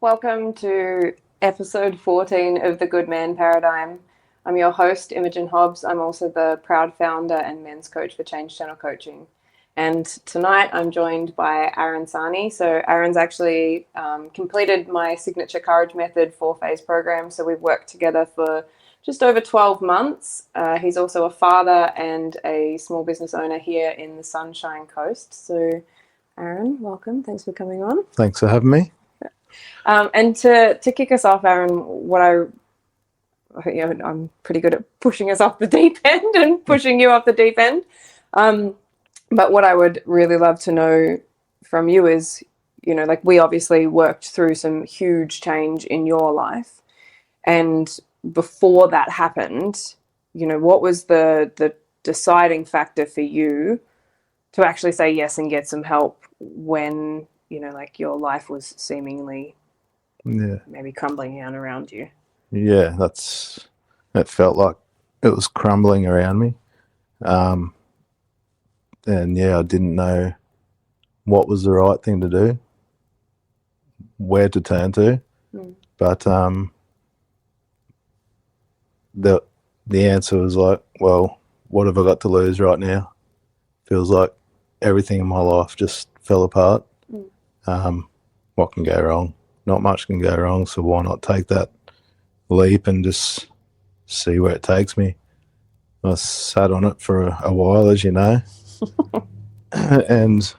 Welcome to episode 14 of the Good Man Paradigm. I'm your host, Imogen Hobbs. I'm also the proud founder and men's coach for Change Channel Coaching. And tonight I'm joined by Aaron Sarney. So Aaron's actually completed my signature courage method 4-phase program. So we've worked together for just over 12 months. He's also a father and a small business owner here in the Sunshine Coast. So Aaron, welcome. Thanks for coming on. Thanks for having me. And to kick us off, Aaron, I'm pretty good at pushing us off the deep end and pushing you off the deep end. But what I would really love to know from you is, like we obviously worked through some huge change in your life. And before that happened, what was the deciding factor for you to actually say yes and get some help when, like your life was seemingly maybe crumbling down around you? Yeah, it felt like it was crumbling around me. And I didn't know what was the right thing to do, where to turn to. But the answer was like, well, what have I got to lose right now? Feels like everything in my life just fell apart. What can go wrong? Not much can go wrong, so why not take that leap and just see where it takes me? I sat on it for a while, as you know. And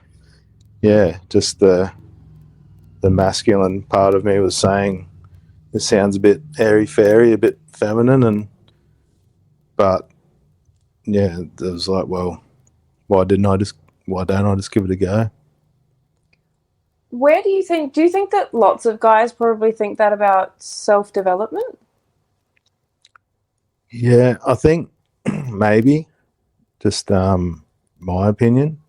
just the masculine part of me was saying, this sounds a bit airy-fairy, a bit feminine, but it was like, well, why don't I just give it a go? Do you think that lots of guys probably think that about self-development? Yeah, I think maybe, just my opinion,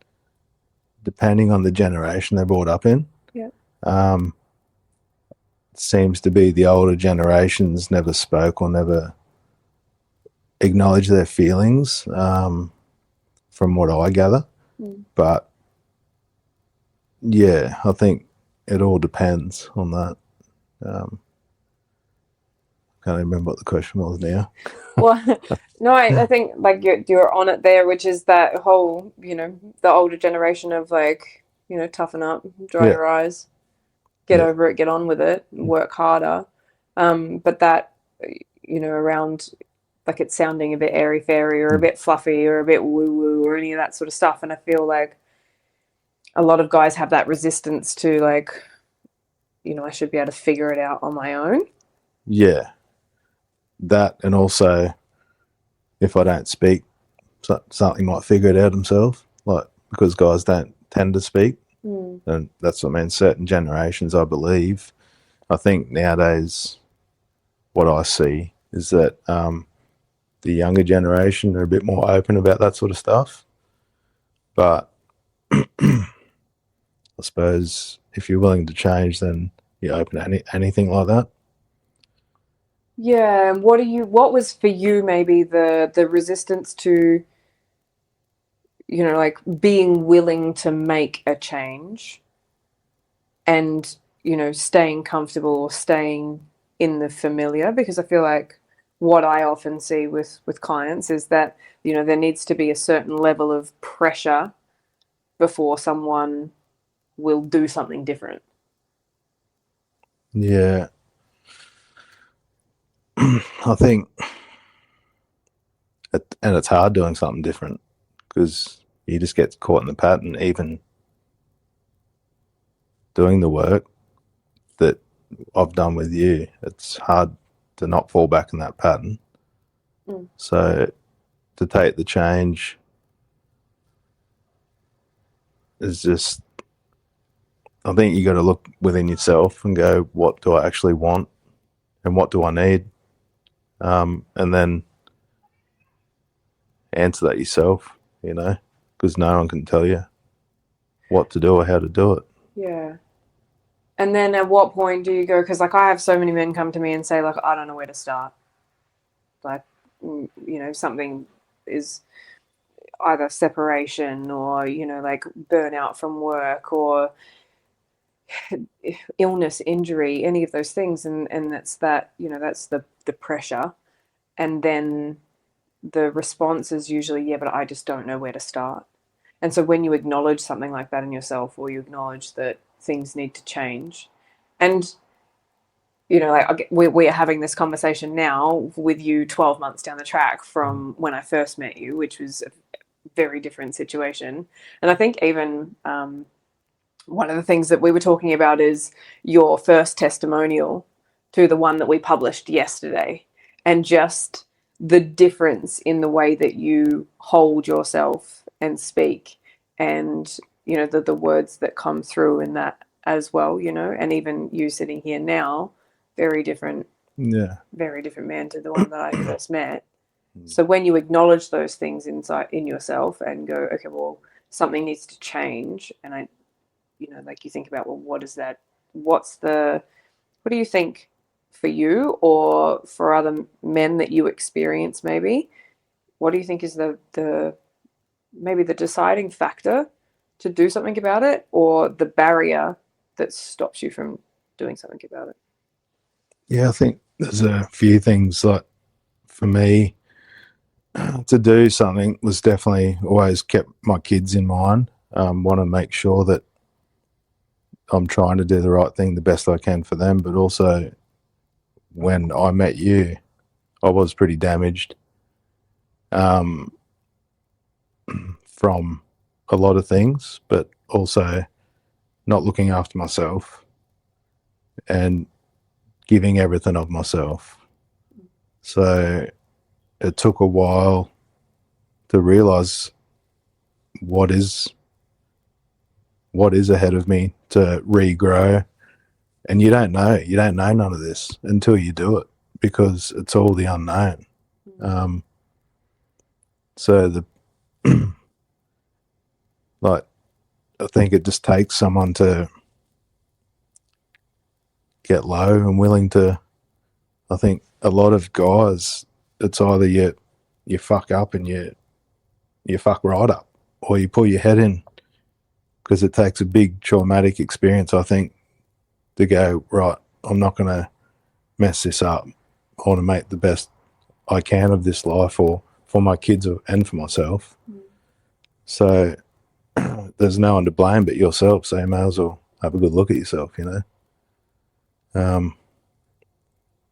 depending on the generation they're brought up in. Yeah. Seems to be the older generations never spoke or never acknowledged their feelings, from what I gather. But I think it all depends on that. Can't remember what the question was now. Well, no, I think like you're on it there, which is that whole, the older generation of like, toughen up, dry your eyes, get over it, get on with it, work harder. But that, around like it's sounding a bit airy fairy or a bit fluffy or a bit woo woo or any of that sort of stuff. And I feel like a lot of guys have that resistance to like, I should be able to figure it out on my own. Yeah. That, and also if I don't speak, something might figure it out himself, like because guys don't tend to speak. And that's what I mean, certain generations, I believe. I think nowadays what I see is that the younger generation are a bit more open about that sort of stuff. But I suppose if you're willing to change, then you're open to anything like that. Yeah. What was for you maybe the resistance to, like being willing to make a change and, staying comfortable or staying in the familiar? Because I feel like what I often see with clients is that, there needs to be a certain level of pressure before someone will do something different. Yeah. I think, and it's hard doing something different because you just get caught in the pattern. Even doing the work that I've done with you, it's hard to not fall back in that pattern. So to take the change is just, I think you got to look within yourself and go, what do I actually want and what do I need? And then answer that yourself, because no one can tell you what to do or how to do it. Yeah. And then at what point do you go, because like I have so many men come to me and say like, I don't know where to start. Like, something is either separation or, like burnout from work or, illness, injury, any of those things, and that's that, that's the pressure, and then the response is usually, yeah, but I just don't know where to start. And so when you acknowledge something like that in yourself, or you acknowledge that things need to change, and like we are having this conversation now with you 12 months down the track from when I first met you, which was a very different situation. And I think even one of the things that we were talking about is your first testimonial to the one that we published yesterday, and just the difference in the way that you hold yourself and speak, and the words that come through in that as well, and even you sitting here now, very different man to the one that I first met. So when you acknowledge those things inside in yourself and go, okay, well, something needs to change, and like you think about, well, what is that? What do you think for you or for other men that you experience maybe? What do you think is the maybe the deciding factor to do something about it, or the barrier that stops you from doing something about it? Yeah, I think there's a few things. Like for me, to do something was definitely always kept my kids in mind. Want to make sure that I'm trying to do the right thing the best I can for them, but also when I met you, I was pretty damaged from a lot of things, but also not looking after myself and giving everything of myself. So it took a while to realize what is ahead of me, to regrow. And you don't know none of this until you do it, because it's all the unknown. So like, I think it just takes someone to get low and willing to. I think a lot of guys, it's either you fuck up and you fuck right up, or you pull your head in, because it takes a big traumatic experience, I think, to go, right, I'm not going to mess this up. I want to make the best I can of this life, or for my kids and for myself. So there's no one to blame but yourself, so you may as well have a good look at yourself,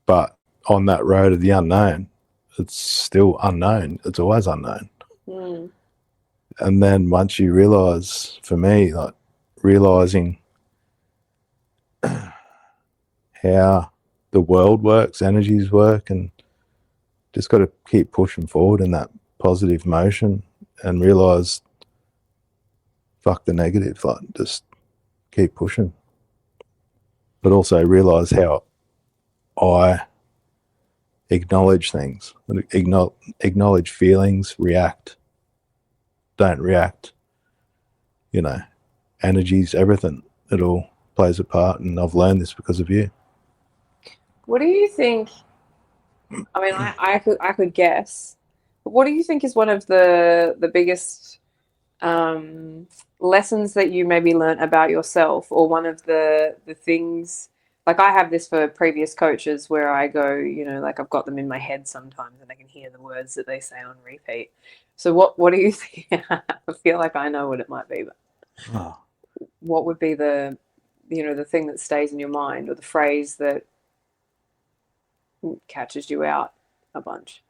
But on that road of the unknown, it's still unknown. It's always unknown. And then once you realise, for me, like realising how the world works, energies work, and just got to keep pushing forward in that positive motion, and realise, fuck the negative, like just keep pushing. But also realise how I acknowledge things, acknowledge feelings, don't react, energies, everything, it all plays a part, and I've learned this because of you. What do you think? I mean, I could guess, but what do you think is one of the biggest lessons that you maybe learnt about yourself, or one of the things? Like, I have this for previous coaches where I go, like I've got them in my head sometimes, and I can hear the words that they say on repeat. So what do you think? I feel like I know what it might be, but what would be the thing that stays in your mind, or the phrase that catches you out a bunch?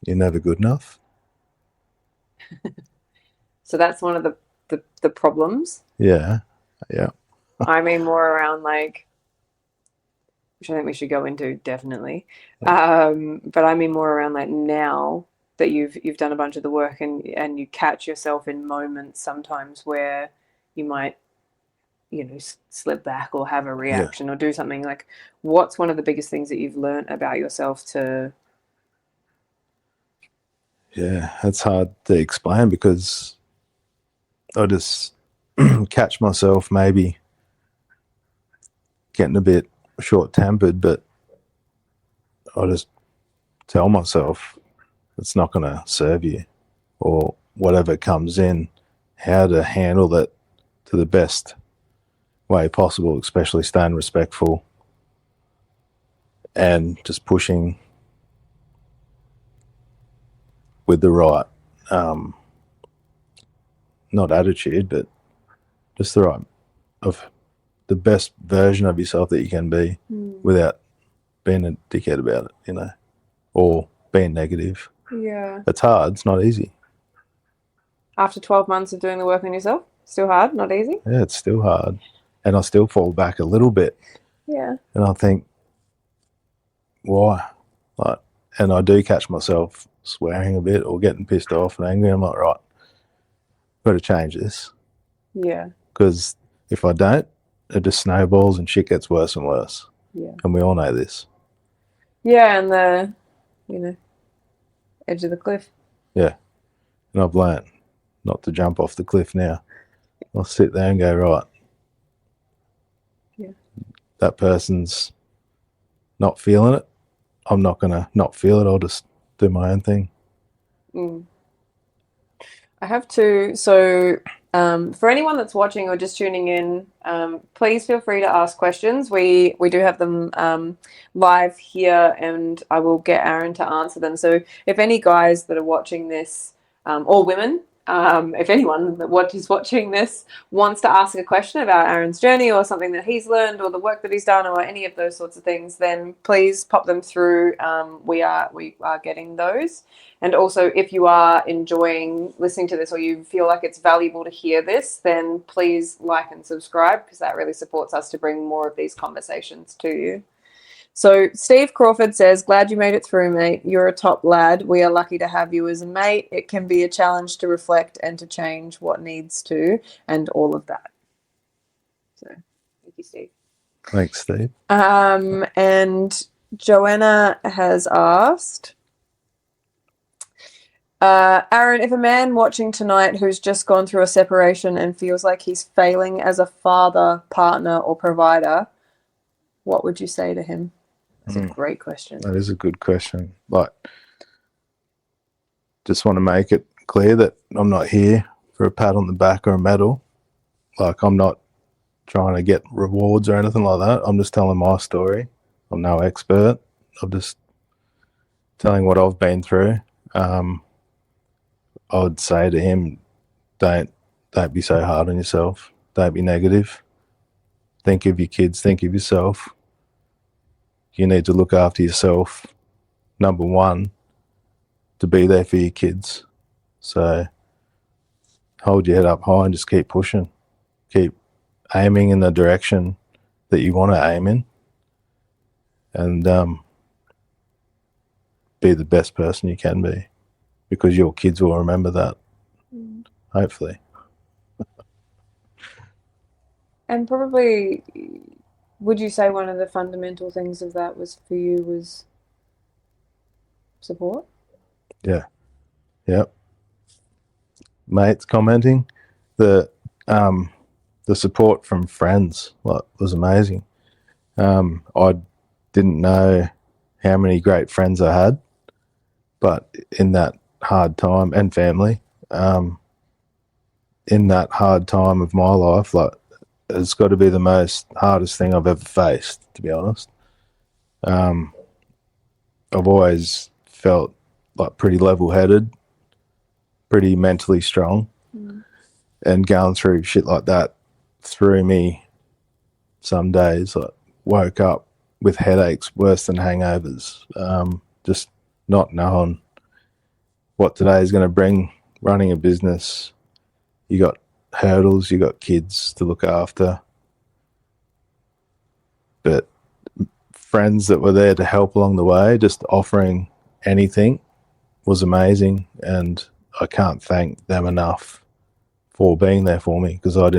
You're never good enough. So that's one of the problems. Yeah. I mean, more around, like, which I think we should go into, definitely. But I mean more around, like, now that you've done a bunch of the work, and you catch yourself in moments sometimes where you might slip back or have a reaction or do something. Like, what's one of the biggest things that you've learned about yourself to? Yeah, it's hard to explain, because I just catch myself maybe getting a bit short-tempered, but I just tell myself it's not going to serve you, or whatever comes in, how to handle that to the best way possible, especially staying respectful and just pushing with the right, not attitude, but just the right, of the best version of yourself that you can be without being a dickhead about it, or being negative. Yeah. It's hard. It's not easy. After 12 months of doing the work on yourself, still hard, not easy? Yeah, it's still hard. And I still fall back a little bit. Yeah. And I think, why? And I do catch myself swearing a bit or getting pissed off and angry. I'm like, right, got to change this. Yeah. Because if I don't, it just snowballs and shit gets worse and worse. Yeah. And we all know this. Yeah, and the, edge of the cliff. Yeah. And I've learned not to jump off the cliff now. I'll sit there and go, right. Yeah. That person's not feeling it. I'm not going to not feel it. I'll just do my own thing. I have to, so for anyone that's watching or just tuning in, please feel free to ask questions. We do have them live here, and I will get Aaron to answer them. So if any guys that are watching this, or women, if anyone that is watching this wants to ask a question about Aaron's journey or something that he's learned or the work that he's done or any of those sorts of things, then please pop them through. We are getting those. And also, if you are enjoying listening to this or you feel like it's valuable to hear this, then please like and subscribe, because that really supports us to bring more of these conversations to you. So Steve Crawford says, glad you made it through, mate. You're a top lad. We are lucky to have you as a mate. It can be a challenge to reflect and to change what needs to, and all of that. So thank you, Steve. Thanks, Steve. And Joanna has asked, Aaron, if a man watching tonight who's just gone through a separation and feels like he's failing as a father, partner, or provider, what would you say to him? That's a great question. That is a good question. Just want to make it clear that I'm not here for a pat on the back or a medal. I'm not trying to get rewards or anything like that. I'm just telling my story. I'm no expert. I'm just telling what I've been through. I would say to him, don't be so hard on yourself. Don't be negative. Think of your kids. Think of yourself. You need to look after yourself, number one, to be there for your kids. So hold your head up high and just keep pushing. Keep aiming in the direction that you want to aim in, and be the best person you can be, because your kids will remember that, hopefully. And probably, would you say one of the fundamental things of that was for you was support? Yeah. Yep. Mates commenting, the support from friends was amazing. I didn't know how many great friends I had, but in that hard time, and family, in that hard time of my life, it's got to be the hardest thing I've ever faced, to be honest. I've always felt pretty level-headed, pretty mentally strong, and going through shit like that threw me some days. Woke up with headaches worse than hangovers, just not knowing what today is going to bring. Running a business, you got hurdles, you got kids to look after, but friends that were there to help along the way, just offering anything, was amazing. And I can't thank them enough for being there for me, because I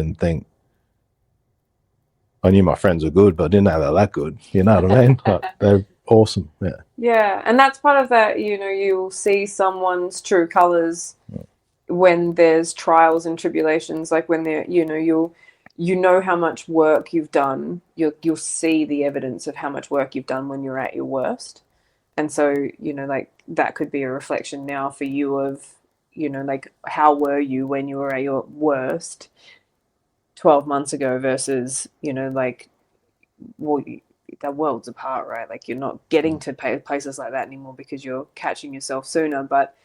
knew my friends were good, but I didn't know they were that good. You know what I mean? They're awesome. Yeah, and that's part of that. You'll see someone's true colors when there's trials and tribulations. When they're, you'll how much work you've done. You'll see the evidence of how much work you've done when you're at your worst. And so, that could be a reflection now for you of, how were you when you were at your worst? 12 months ago versus, you know, like, well, the world's apart, right? Like, you're not getting to places like that anymore because you're catching yourself sooner. But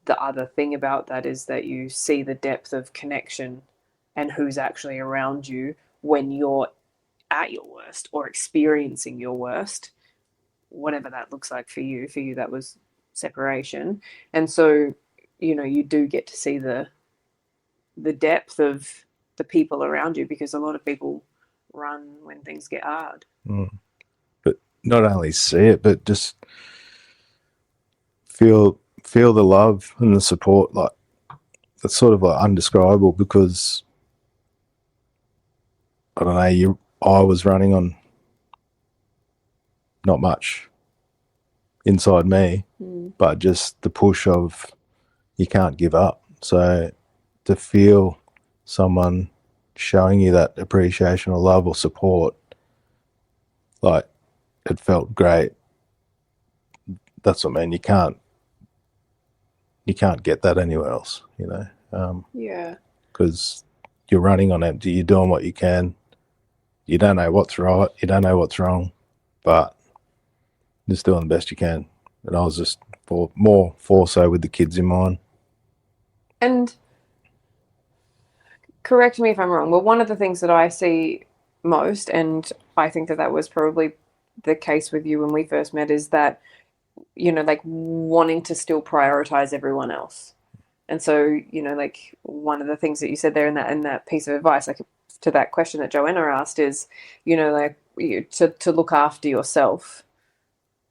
the other thing about that is that you see the depth of connection and who's actually around you when you're at your worst or experiencing your worst, whatever that looks like for you. For you, that was separation. And so, you know, you do get to see the depth of the people around you, because a lot of people run when things get hard. But not only see it, but just feel the love and the support. Like, it's sort of like undescribable, because I don't know, I was running on not much inside me, but just the push of you can't give up. So to feel someone showing you that appreciation or love or support, like, it felt great. That's what I mean. You can't get that anywhere else, you know. Yeah. Because you're running on empty. You're doing what you can. You don't know what's right. You don't know what's wrong, but just doing the best you can. And I was just more so with the kids in mind. And correct me if I'm wrong, but one of the things that I see most, and I think that that was probably the case with you when we first met, is that, you know, like, wanting to still prioritize everyone else. And so, you know, like, one of the things that you said there in that piece of advice, like, to that question that Joanna asked, is, you know, like, to look after yourself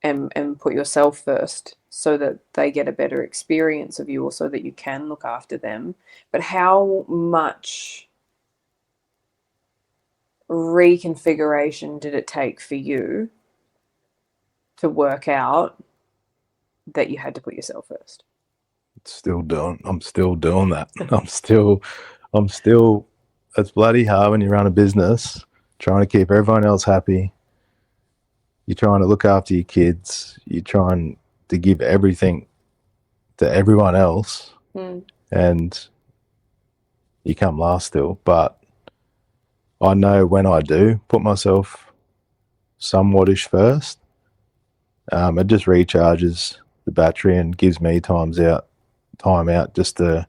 and put yourself first, so that they get a better experience of you, or so that you can look after them. But how much reconfiguration did it take for you to work out that you had to put yourself first? I'm still doing that. I'm still, it's bloody hard when you run a business, trying to keep everyone else happy. You're trying to look after your kids. You're trying to give everything to everyone else, and you come last still. But I know when I do put myself somewhat-ish first, it just recharges the battery and gives me time out just to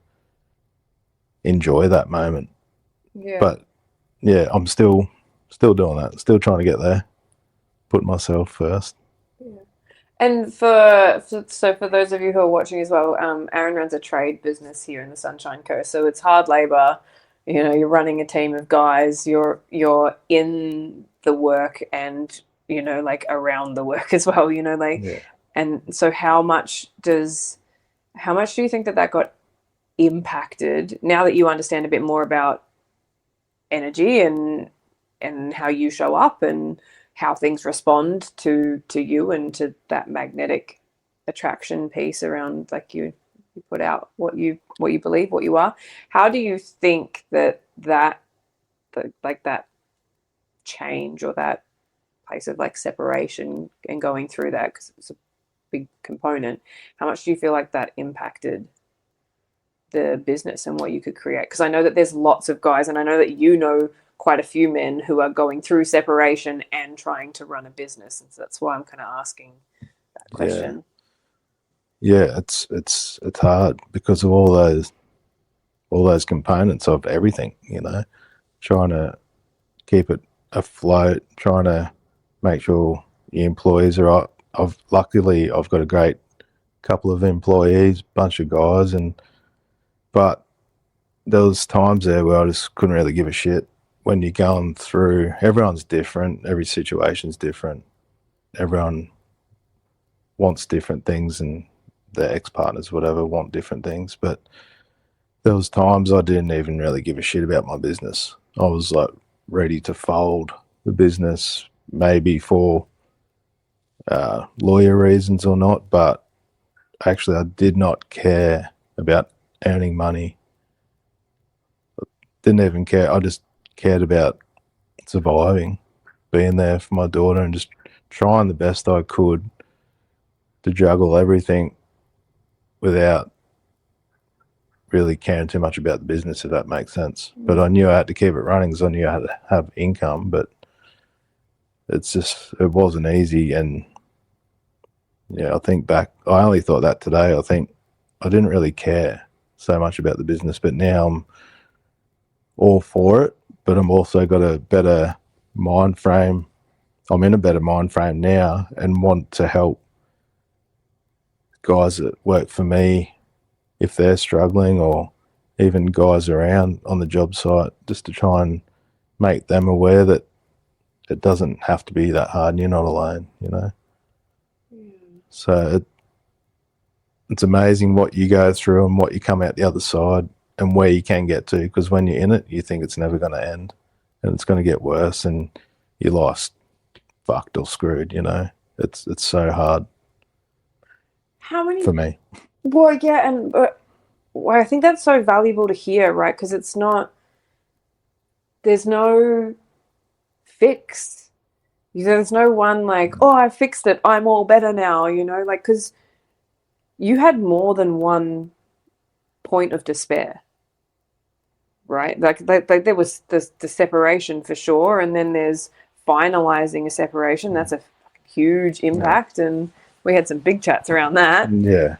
enjoy that moment. Yeah. But yeah, I'm still doing that. Still trying to get there. Put myself first. Yeah. And for those of you who are watching as well, Aaron runs a trade business here in the Sunshine Coast. So it's hard labor. You know, you're running a team of guys. You're in the work, and, you know, like, around the work as well. You know, like, Yeah. and so how much do you think that got impacted now that you understand a bit more about energy and how you show up and how things respond to you and to that magnetic attraction piece around, like, you put out what you believe, what you are. How do you think that change, or that place of, like, separation and going through that, because it's a big component, how much do you feel like that impacted the business and what you could create? Because I know that there's lots of guys, and I know that you know quite a few men who are going through separation and trying to run a business, and so that's why I'm kind of asking that question. Yeah, it's hard because of all those components of everything, you know, trying to keep it afloat, trying to make sure your employees are up. Luckily I've got a great couple of employees, bunch of guys, but there was times there where I just couldn't really give a shit. When you're going through, everyone's different, every situation's different, everyone wants different things, and their ex-partners, whatever, want different things. But there was times I didn't even really give a shit about my business. I was like ready to fold the business, maybe for lawyer reasons or not, but actually I did not care about earning money. Didn't even care. I just cared about surviving, being there for my daughter, and just trying the best I could to juggle everything without really caring too much about the business, if that makes sense. But I knew I had to keep it running because I knew I had to have income. But it wasn't easy. And yeah, I think back, I only thought that today. I think I didn't really care so much about the business, but now I'm all for it. But I'm also got a better mind frame. I'm in a better mind frame now and want to help guys that work for me if they're struggling, or even guys around on the job site, just to try and make them aware that it doesn't have to be that hard and you're not alone, you know. So it's amazing what you go through and what you come out the other side and where you can get to, because when you're in it, you think it's never going to end and it's going to get worse and your life's fucked or screwed, you know. It's so hard. How many for me? Well, yeah, and well, I think that's so valuable to hear, right? Because there's no fix. There's no one like, oh, I fixed it, I'm all better now, you know, like, because you had more than one point of despair, right? Like there was the separation for sure, and then there's finalizing a separation. That's a huge impact, and we had some big chats around that. Yeah.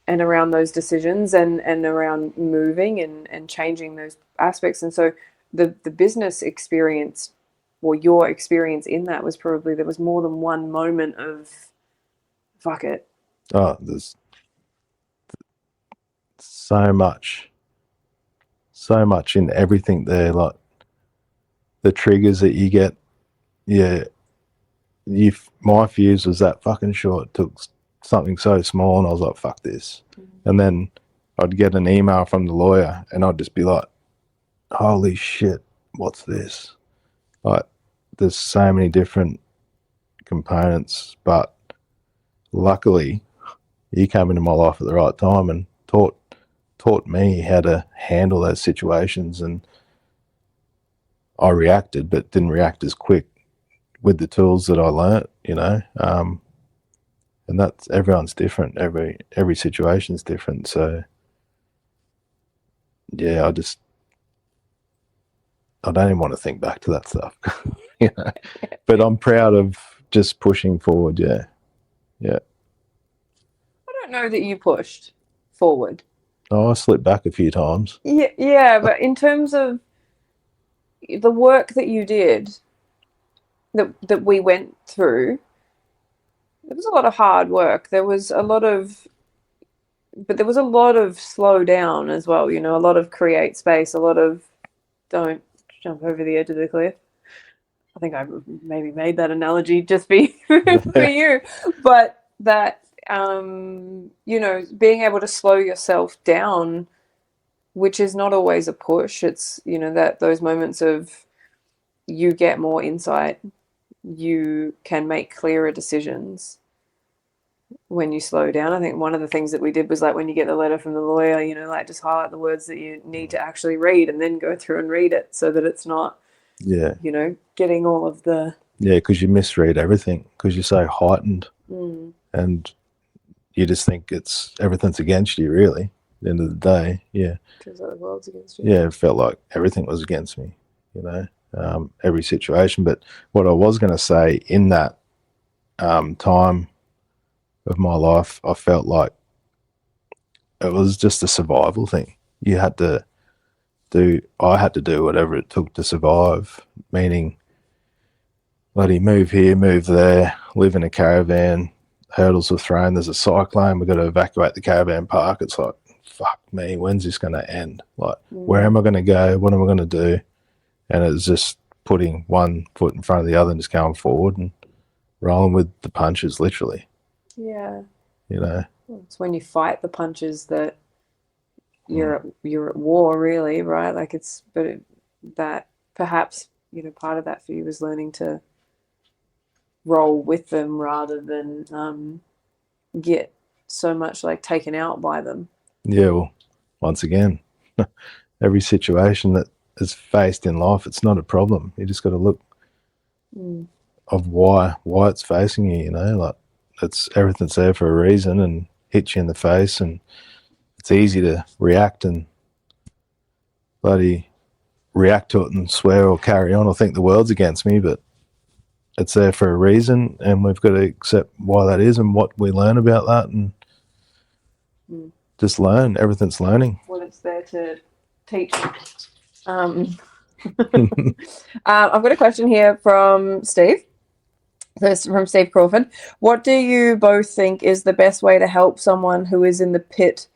And around those decisions and around moving and changing those aspects. And so the business experience, or your experience in that, was probably, there was more than one moment of fuck it. Oh, there's so much in everything there. Like the triggers that you get, my fuse was that fucking short. It took something so small and I was like, fuck this. And then I'd get an email from the lawyer and I'd just be like, holy shit, what's this? Like, there's so many different components, but luckily you came into my life at the right time and taught me how to handle those situations. And I reacted, but didn't react as quick with the tools that I learnt, you know. And that's, everyone's different. Every situation's different. So yeah, I don't even want to think back to that stuff, you know. But I'm proud of just pushing forward. Yeah. I don't know that you pushed forward. Oh, I slipped back a few times. Yeah, but in terms of the work that you did, that we went through, there was a lot of hard work. There was a lot of slow down as well, you know, a lot of create space, a lot of don't jump over the edge of the cliff. I think I maybe made that analogy just for you, but that, you know, being able to slow yourself down, which is not always a push. It's, you know, that those moments of you get more insight, you can make clearer decisions when you slow down. I think one of the things that we did was, like, when you get the letter from the lawyer, you know, like, just highlight the words that you need to actually read and then go through and read it so that it's not, you know, getting all of the... Yeah, because you misread everything because you're so heightened and you just think everything's against you, really, at the end of the day. Yeah. Turns out the world's against you. Yeah, it felt like everything was against me, you know, every situation. But what I was going to say, in that time of my life, I felt like it was just a survival thing. I had to do whatever it took to survive, meaning bloody move here, move there, live in a caravan, hurdles were thrown, there's a cyclone, we've got to evacuate the caravan park. It's like, fuck me, when's this going to end? Like, where am I going to go? What am I going to do? And it was just putting one foot in front of the other and just going forward and rolling with the punches, literally. Yeah. You know? It's when you fight the punches that you're at war, really, right? Like, that perhaps, you know, part of that for you was learning to roll with them rather than get so much, like, taken out by them. Yeah, well, once again, every situation that is faced in life, it's not a problem. You just got to look of why it's facing you, you know, like, everything's there for a reason and hits you in the face, and it's easy to react and bloody react to it and swear or carry on or think the world's against me, but it's there for a reason, and we've got to accept why that is and what we learn about that, and just learn. Everything's learning. What it's there to teach. I've got a question here from Steve. This is from Steve Crawford. What do you both think is the best way to help someone who is in the pit?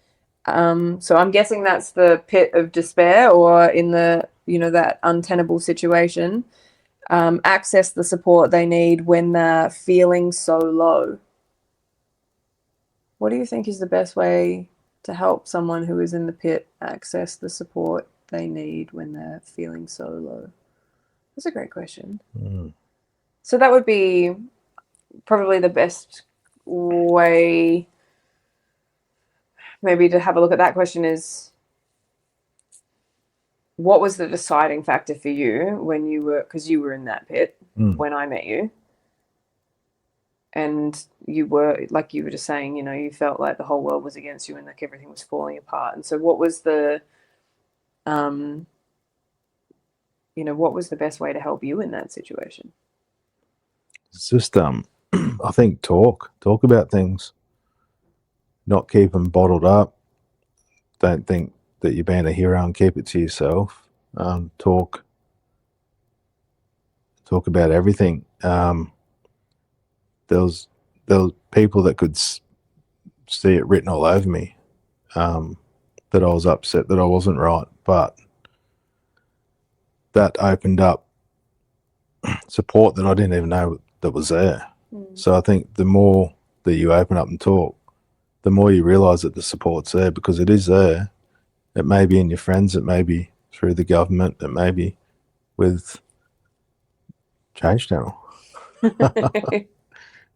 So I'm guessing that's the pit of despair, or in the, that untenable situation. Access the support they need when they're feeling so low. What do you think is the best way to help someone who is in the pit access the support they need when they're feeling so low? That's a great question. So that would be probably the best way maybe to have a look at that question is, what was the deciding factor for you when you were, because you were in that pit when I met you, and you were, like you were just saying, you felt like the whole world was against you and like everything was falling apart. And so what was the what was the best way to help you in that situation? It's just I think talk about things, not keep them bottled up. Don't think that you're being a hero and keep it to yourself. Talk about everything. There was people that could see it written all over me, that I was upset that I wasn't right, but that opened up support that I didn't even know that was there. So I think the more that you open up and talk, the more you realise that the support's there, because it is there. It may be in your friends, it may be through the government, it may be with Change Channel. But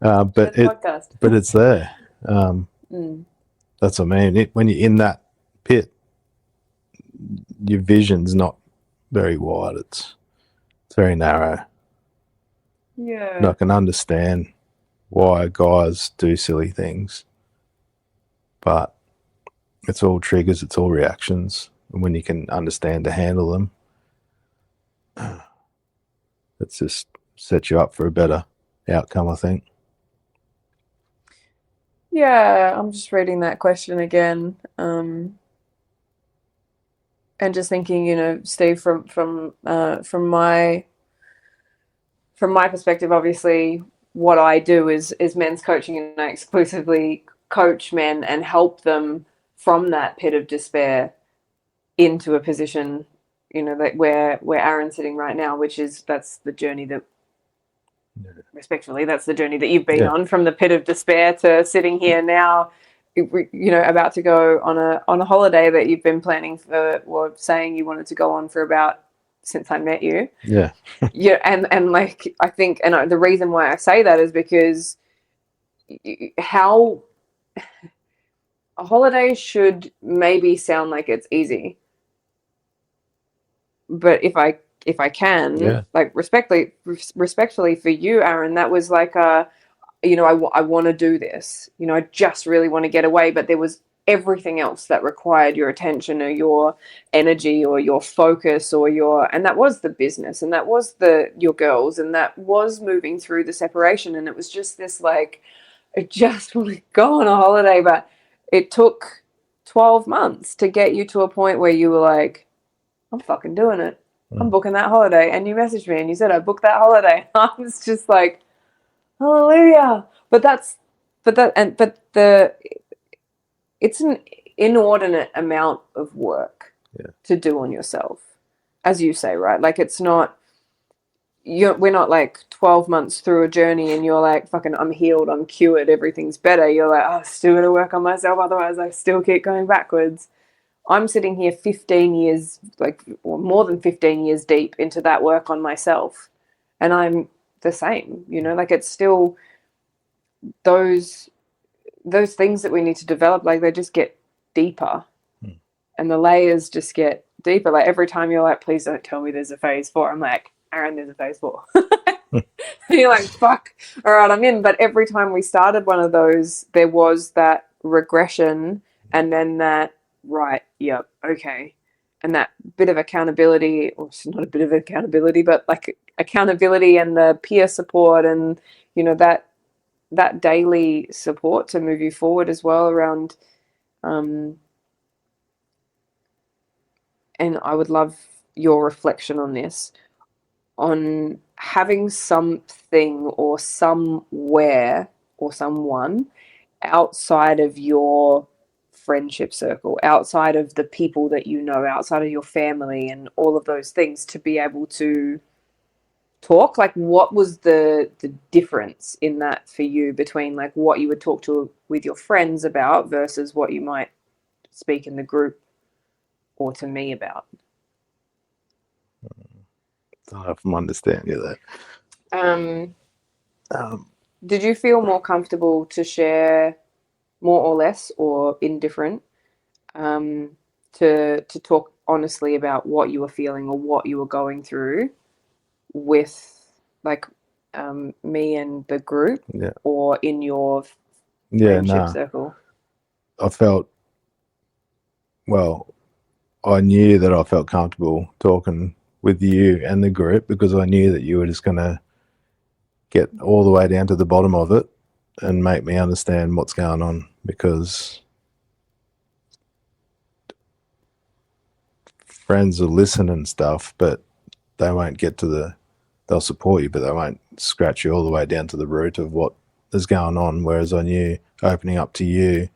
it's there. That's what I mean. When you're in that pit, your vision's not very wide. It's very narrow. Yeah. And I can understand why guys do silly things, but it's all triggers, it's all reactions. And when you can understand to handle them, it just sets you up for a better outcome, I think. Yeah, I'm just reading that question again, and just thinking, Steve, from my perspective, obviously, what I do is men's coaching, and I exclusively coach men and help them from that pit of despair into a position, that where Aaron's sitting right now, that's the journey that, respectfully, that's the journey that you've been on, from the pit of despair to sitting here now, about to go on a holiday that you've been planning for, or saying you wanted to go on for about since I met you. Yeah. Yeah, and like I think, and the reason why I say that is because how a holiday should maybe sound like it's easy, but if I can, like respectfully for you, Aaron, that was like I want to do this. I just really want to get away, but there was everything else that required your attention or your energy or your focus and that was the business, and that was your girls, and that was moving through the separation. And it was just this, like, I just want to go on a holiday, but it took 12 months to get you to a point where you were like, I'm fucking doing it. I'm booking that holiday. And you messaged me and you said, I booked that holiday. I was just like, hallelujah. It's an inordinate amount of work to do on yourself, as you say, right? Like, it's not, we're not like 12 months through a journey and you're like, fucking, I'm healed, I'm cured, everything's better. You're like, oh, still got to work on myself, otherwise I still keep going backwards. I'm sitting here 15 years, or more than 15 years deep into that work on myself. And I'm the same, like, it's still those things that we need to develop, like, they just get deeper and the layers just get deeper. Like, every time you're like, please don't tell me there's a phase 4, I'm like, Aaron, there's a phase 4. And you're like, fuck, all right, I'm in. But every time we started one of those, there was that regression, and then that, right, yep, okay, and that bit of accountability, or it's not a bit of accountability, but like accountability and the peer support and, you know, that daily support to move you forward as well around, and I would love your reflection on this, on having something or somewhere or someone outside of your friendship circle, outside of the people that you know, outside of your family and all of those things, to be able to talk. Like, what was the difference in that for you between like what you would talk to with your friends about versus what you might speak in the group or to me about? I don't know if I'm understanding you there. um Um, did you feel more comfortable to share more or less or indifferent, um, to talk honestly about what you were feeling or what you were going through with like, me and the group, yeah, or in your yeah, friendship nah. circle? I felt, well, I knew that I felt comfortable talking with you and the group because I knew that you were just going to get all the way down to the bottom of it and make me understand what's going on, because friends will listen and stuff, but they won't get to they'll support you, but they won't scratch you all the way down to the root of what is going on. Whereas I knew opening up to you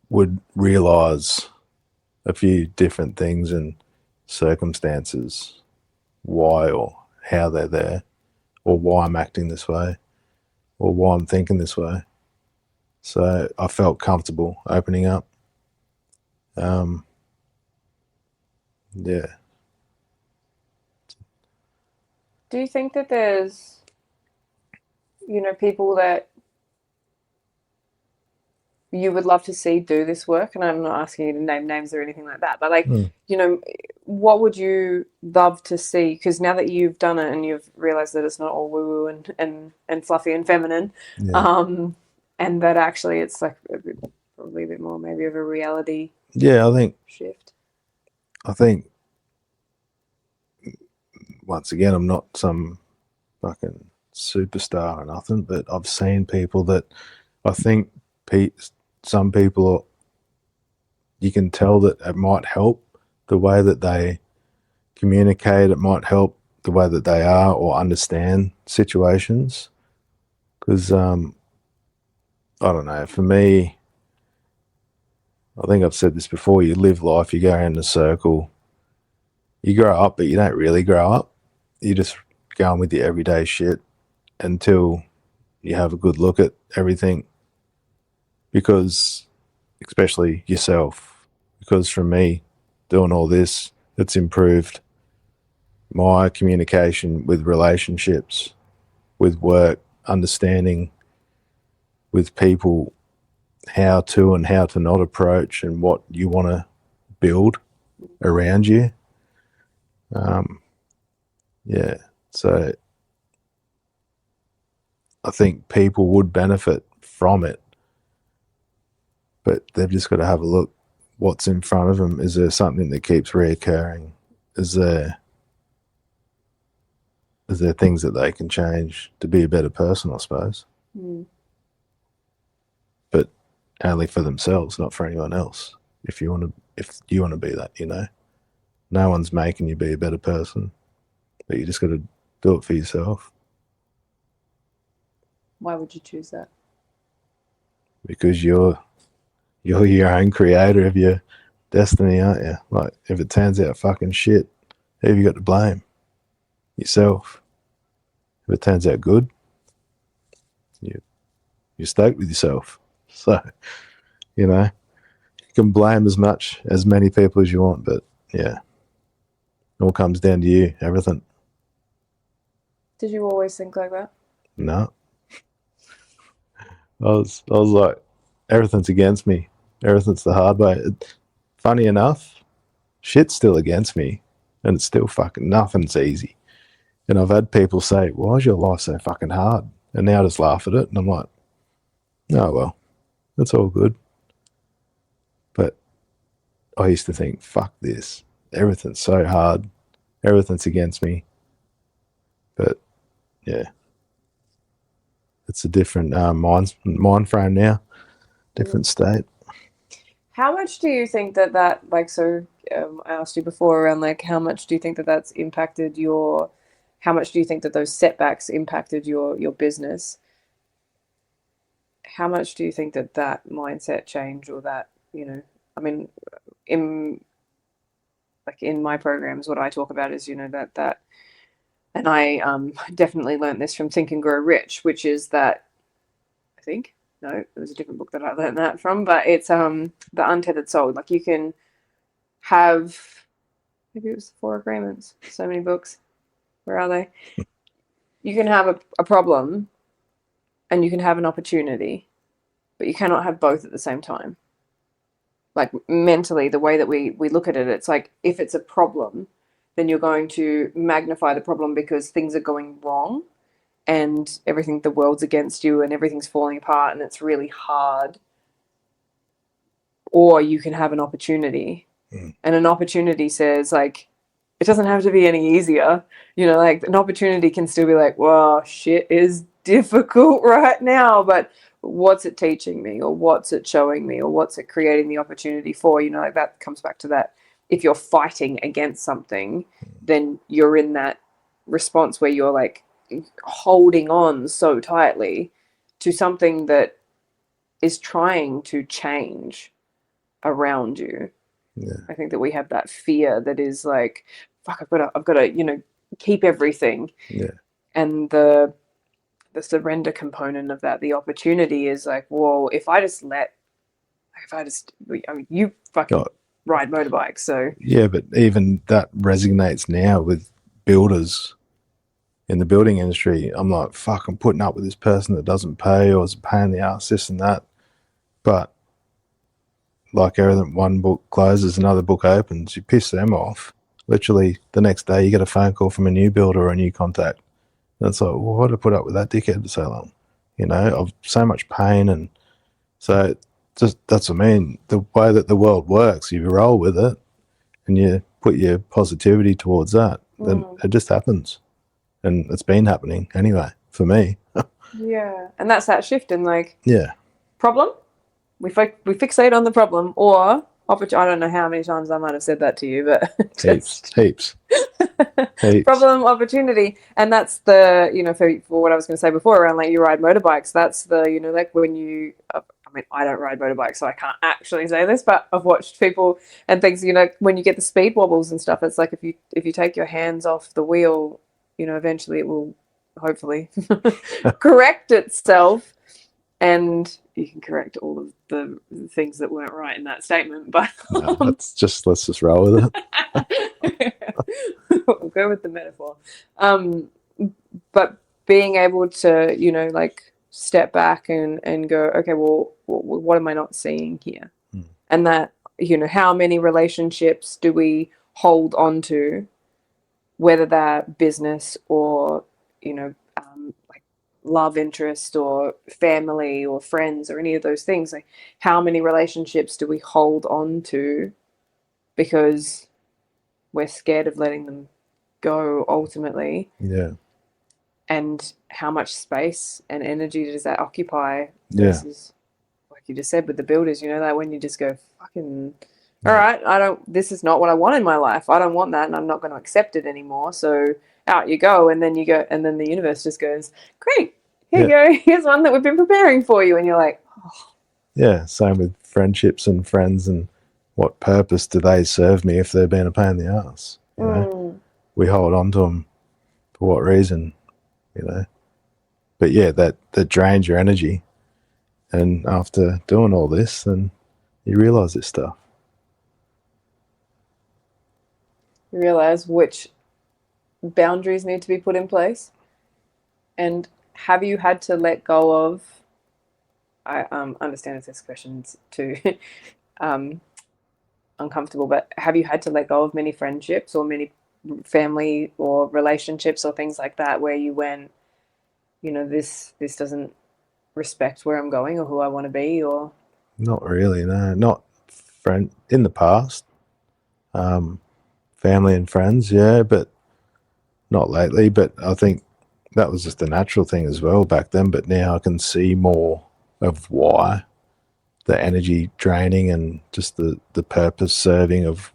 would realise a few different things and circumstances, why or how they're there, or why I'm acting this way, or why I'm thinking this way. So I felt comfortable opening up. Yeah. Do you think that there's, you know, people that you would love to see do this work? And I'm not asking you to name names or anything like that, but like, you know, what would you love to see? Because now that you've done it and you've realized that it's not all woo woo and fluffy and feminine, Yeah. and that actually it's like probably a bit more maybe of a reality Yeah, shift. I think once again, I'm not some fucking superstar or nothing, but I've seen people that I think some people, you can tell that it might help the way that they communicate, it might help the way that they are or understand situations. Because, I don't know, for me, I think I've said this before, you live life, you go around in a circle, you grow up, but you don't really grow up. You just go on with your everyday shit until you have a good look at everything, because especially yourself, because for me doing all this, it's improved my communication with relationships, with work, understanding with people how to and how to not approach and what you want to build around you. Yeah, so I think people would benefit from it, but they've just got to have a look what's in front of them. Is there something that keeps reoccurring? Is there things that they can change to be a better person, I suppose? But only for themselves, not for anyone else. If you want to be that, you know, no one's making you be a better person, but you just got to do it for yourself, Why would you choose that? because you're your own creator of your destiny, aren't you? Like, if it turns out fucking shit, who have you got to blame? Yourself. If it turns out good, you're stoked with yourself. So, you know, you can blame as many people as you want, but yeah, it all comes down to you, everything. Did you always think like that? No. I was like, everything's against me. Everything's the hard way. Funny enough, shit's still against me, and it's still fucking, nothing's easy. And I've had people say, why is your life so fucking hard? And now I just laugh at it, and I'm like, oh, well, it's all good. But I used to think, fuck this. Everything's so hard. Everything's against me. But yeah, it's a different mind frame now, different state. How much do you think that like so I asked you before around like how much do you think that that's impacted your how much do you think that those setbacks impacted your business? How much do you think that that mindset change or that, I mean, in like in my programs, what I talk about is, that and I definitely learned this from Think and Grow Rich, which is that I think no, it was a different book that I learned that from, but it's the Untethered Soul. Like you can have maybe it was the Four Agreements. So many books. Where are they? You can have a problem and you can have an opportunity, but you cannot have both at the same time. Like mentally, the way that we look at it, it's like if it's a problem, then you're going to magnify the problem because things are going wrong and everything, the world's against you and everything's falling apart and it's really hard. Or you can have an opportunity. And an opportunity says, like, it doesn't have to be any easier. Like an opportunity can still be like, well, shit is difficult right now, but what's it teaching me or what's it showing me or what's it creating the opportunity for? Like that comes back to that. If you're fighting against something, then you're in that response where you're like holding on so tightly to something that is trying to change around you. Yeah. I think that we have that fear that is like, fuck, I've got to, keep everything. Yeah. And the surrender component of that, the opportunity is like, well, I mean, you fucking ride motorbikes, so. Yeah, but even that resonates now with builders in the building industry. I'm like, fuck, I'm putting up with this person that doesn't pay or is a pain in the ass, this and that. But like everything, one book closes, another book opens. You piss them off. Literally, the next day, you get a phone call from a new builder or a new contact. And it's like, well, why did I put up with that dickhead for so long? Of so much pain. And so just that's what I mean. The way that the world works, you roll with it and you put your positivity towards that, then it just happens. And it's been happening anyway, for me. Yeah. And that's that shift in like, yeah. Problem. We fixate on the problem or opportunity. I don't know how many times I might have said that to you, but heaps. Problem, opportunity, and that's the for what I was going to say before around like you ride motorbikes. That's the like when you. I mean, I don't ride motorbikes, so I can't actually say this, but I've watched people and things. When you get the speed wobbles and stuff, it's like if you take your hands off the wheel, eventually it will hopefully correct itself. And you can correct all of the things that weren't right in that statement, but let's just roll with it. We'll go with the metaphor. But being able to, like step back and go, okay, well, what am I not seeing here? And that, how many relationships do we hold on to, whether they're business or, like love interest or family or friends or any of those things. Like how many relationships do we hold on to because we're scared of letting them go ultimately? Yeah. And how much space and energy does that occupy versus, like you just said with the builders, that when you just go, fucking, all right, this is not what I want in my life. I don't want that and I'm not going to accept it anymore. So out you go. And then the universe just goes, great, here you go. Here's one that we've been preparing for you. And you're like, oh. Yeah, same with friendships and friends, and what purpose do they serve me if they're being a pain in the ass? We hold on to them for what reason, But yeah, that drains your energy. And after doing all this, then you realise this stuff. You realise which boundaries need to be put in place. And have you had to let go of, I understand if this question's too uncomfortable, but have you had to let go of many friendships or many family or relationships or things like that where you went, this doesn't respect where I'm going or who I want to be? Or not really, no, not in the past, family and friends, yeah, but not lately. But I think that was just a natural thing as well back then. But now I can see more of why the energy draining and just the purpose serving of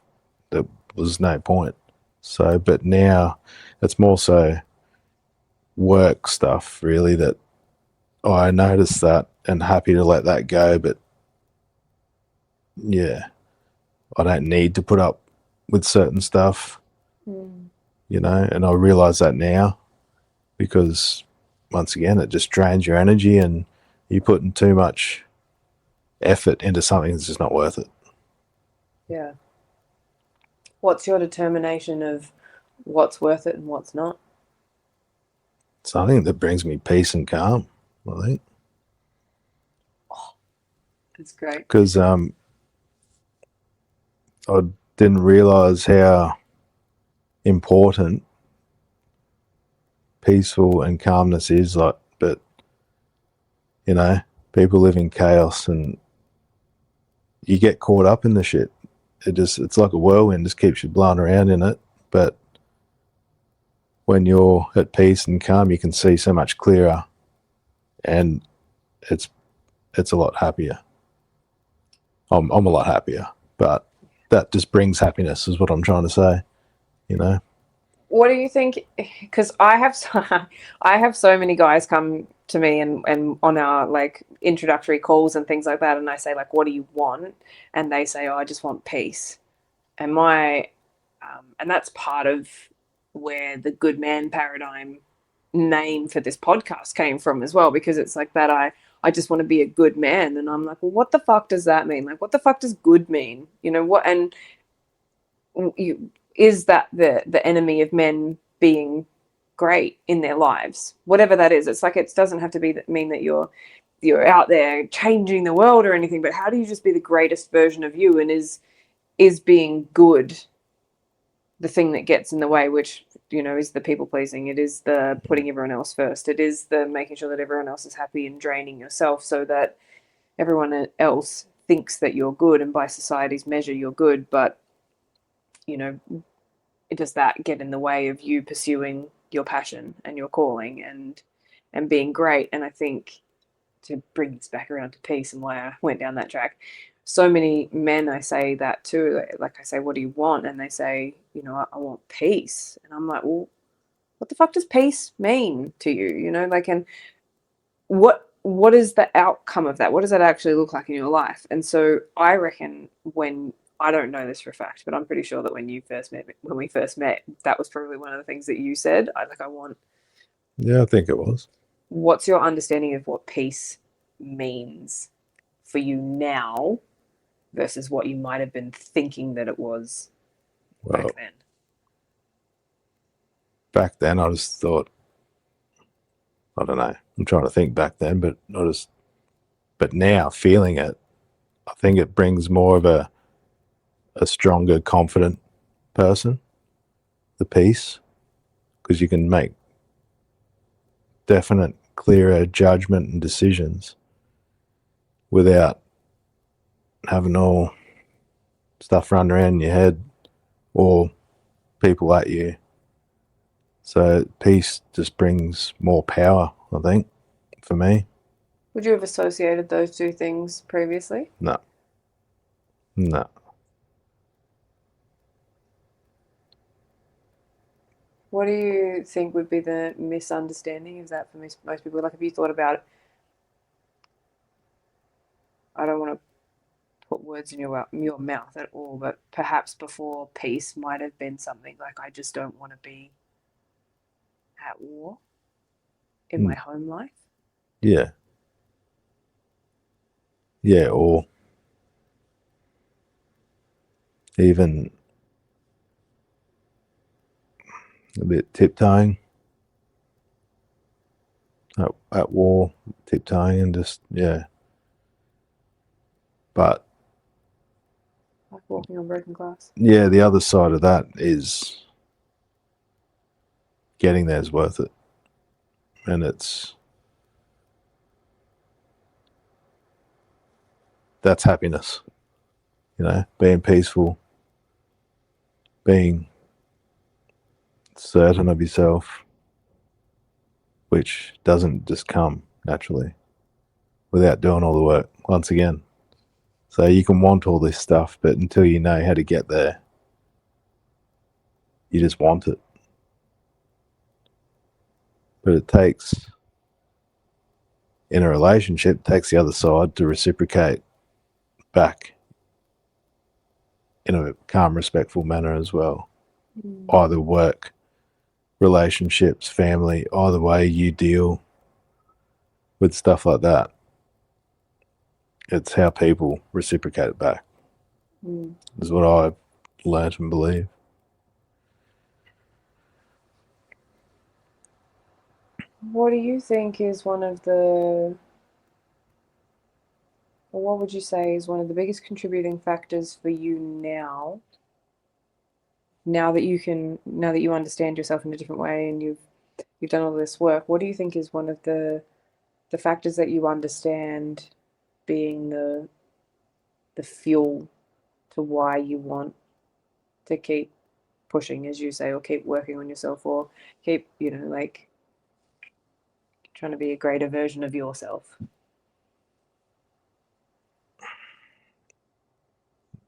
there was no point. So, but now it's more so work stuff really that I noticed that and happy to let that go. But yeah, I don't need to put up with certain stuff, you know, and I realize that now because once again, it just drains your energy and you're putting too much effort into something that's just not worth it. Yeah. What's your determination of what's worth it and what's not? Something that brings me peace and calm, I think. That's great. Because I didn't realize how important peaceful and calmness is. Like, but you know, people live in chaos, and you get caught up in the shit. It's like a whirlwind, just keeps you blowing around in it. But when you're at peace and calm, you can see so much clearer, and it's a lot happier. I'm a lot happier, but that just brings happiness, is what I'm trying to say. You know. What do you think? Because I have so many guys come to me and on our like introductory calls and things like that, and I say like, "What do you want?" And they say, "Oh, I just want peace." And and that's part of where the good man paradigm name for this podcast came from as well, because it's like that I just want to be a good man, and I'm like, well, what the fuck does that mean? Like, what the fuck does good mean? You know what? And is that the enemy of men being great in their lives, whatever that is? It's like, it doesn't have to mean that you're out there changing the world or anything, but how do you just be the greatest version of you? And is being good the thing that gets in the way, which, you know, is the people pleasing? It is the putting everyone else first. It is the making sure that everyone else is happy and draining yourself so that everyone else thinks that you're good, and by society's measure you're good. But, you know, does that get in the way of you pursuing your passion and your calling and being great? And I think, to bring this back around to peace and why I went down that track, so many men, I say that too, like I say, what do you want? And they say, you know, I want peace. And I'm like, well, what the fuck does peace mean to you? You know, like, and what is the outcome of that? What does that actually look like in your life? And so I reckon, when, I don't know this for a fact, but I'm pretty sure that when we first met, that was probably one of the things that you said. I want. Yeah, I think it was. What's your understanding of what peace means for you now versus what you might have been thinking that it was Well, back then? back then I just thought, I don't know. I'm trying to think back then, but now feeling it, I think it brings more of a stronger, confident person, the peace, because you can make definite, clearer judgment and decisions without having all stuff run around in your head or people at you. So peace just brings more power, I think, for me. Would you have associated those two things previously? No. What do you think would be the misunderstanding of that for most people? Like, have you thought about, I don't want to put words in your mouth at all, but perhaps before, peace might have been something like, I just don't want to be at war in my home life? Yeah. Yeah, or even a bit tiptoeing at war, tiptoeing and just, yeah. But Like walking on broken glass? yeah, the other side of that is getting there is worth it. And that's happiness. being peaceful, being certain of yourself, which doesn't just come naturally without doing all the work, once again. So you can want all this stuff, but until you know how to get there, you just want it. But it takes, in a relationship, it takes the other side to reciprocate back in a calm, respectful manner as well. Either work, relationships, family, either way you deal with stuff like that. It's how people reciprocate it back. Is what I've learned and believe. What do you think is one of the, or what would you say is one of the biggest contributing factors for you now? Now that you understand yourself in a different way and you've done all this work, what do you think is one of the factors that you understand being the fuel to why you want to keep pushing, as you say, or keep working on yourself, or keep, like trying to be a greater version of yourself?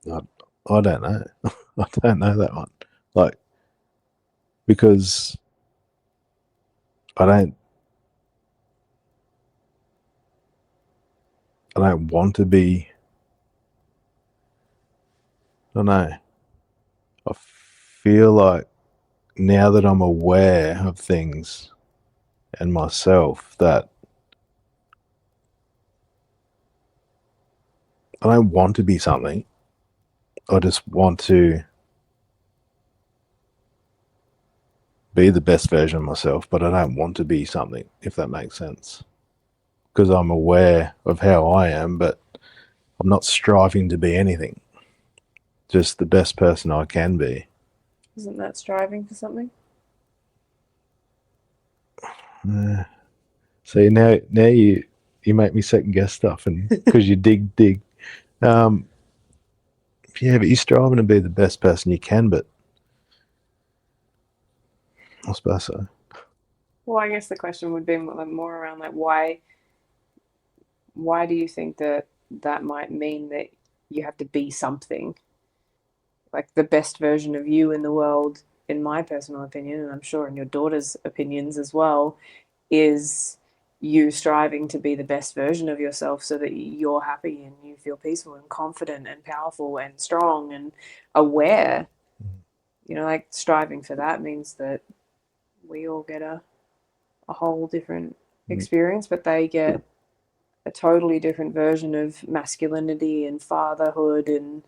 I don't know. I don't know that one. Like, because I don't want to be, I don't know. I feel like now that I'm aware of things and myself, that I don't want to be something. I just want to be the best version of myself, but I don't want to be something, if that makes sense. Because I'm aware of how I am, but I'm not striving to be anything. Just the best person I can be. Isn't that striving for something? See, now you make me second guess stuff, and because you dig. Yeah, but you're striving to be the best person you can, but I suppose so. Well, I guess the question would be more around like why do you think that might mean that you have to be something? Like the best version of you in the world, in my personal opinion, and I'm sure in your daughter's opinions as well, is you striving to be the best version of yourself so that you're happy and you feel peaceful and confident and powerful and strong and aware. Like striving for that means that we all get a whole different experience, but they get a totally different version of masculinity and fatherhood and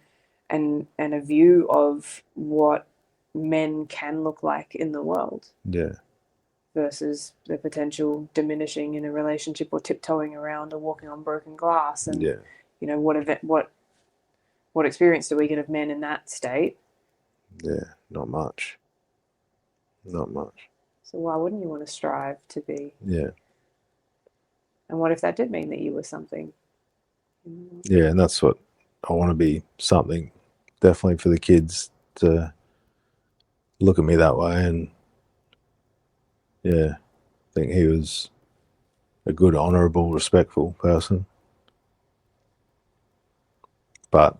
a view of what men can look like in the world. Yeah. Versus the potential diminishing in a relationship or tiptoeing around or walking on broken glass. And what experience do we get of men in that state? Yeah, not much. So why wouldn't you want to strive to be? Yeah. And what if that did mean that you were something? Yeah, and that's what I want to be, something. Definitely for the kids to look at me that way, and yeah, I think he was a good, honourable, respectful person, but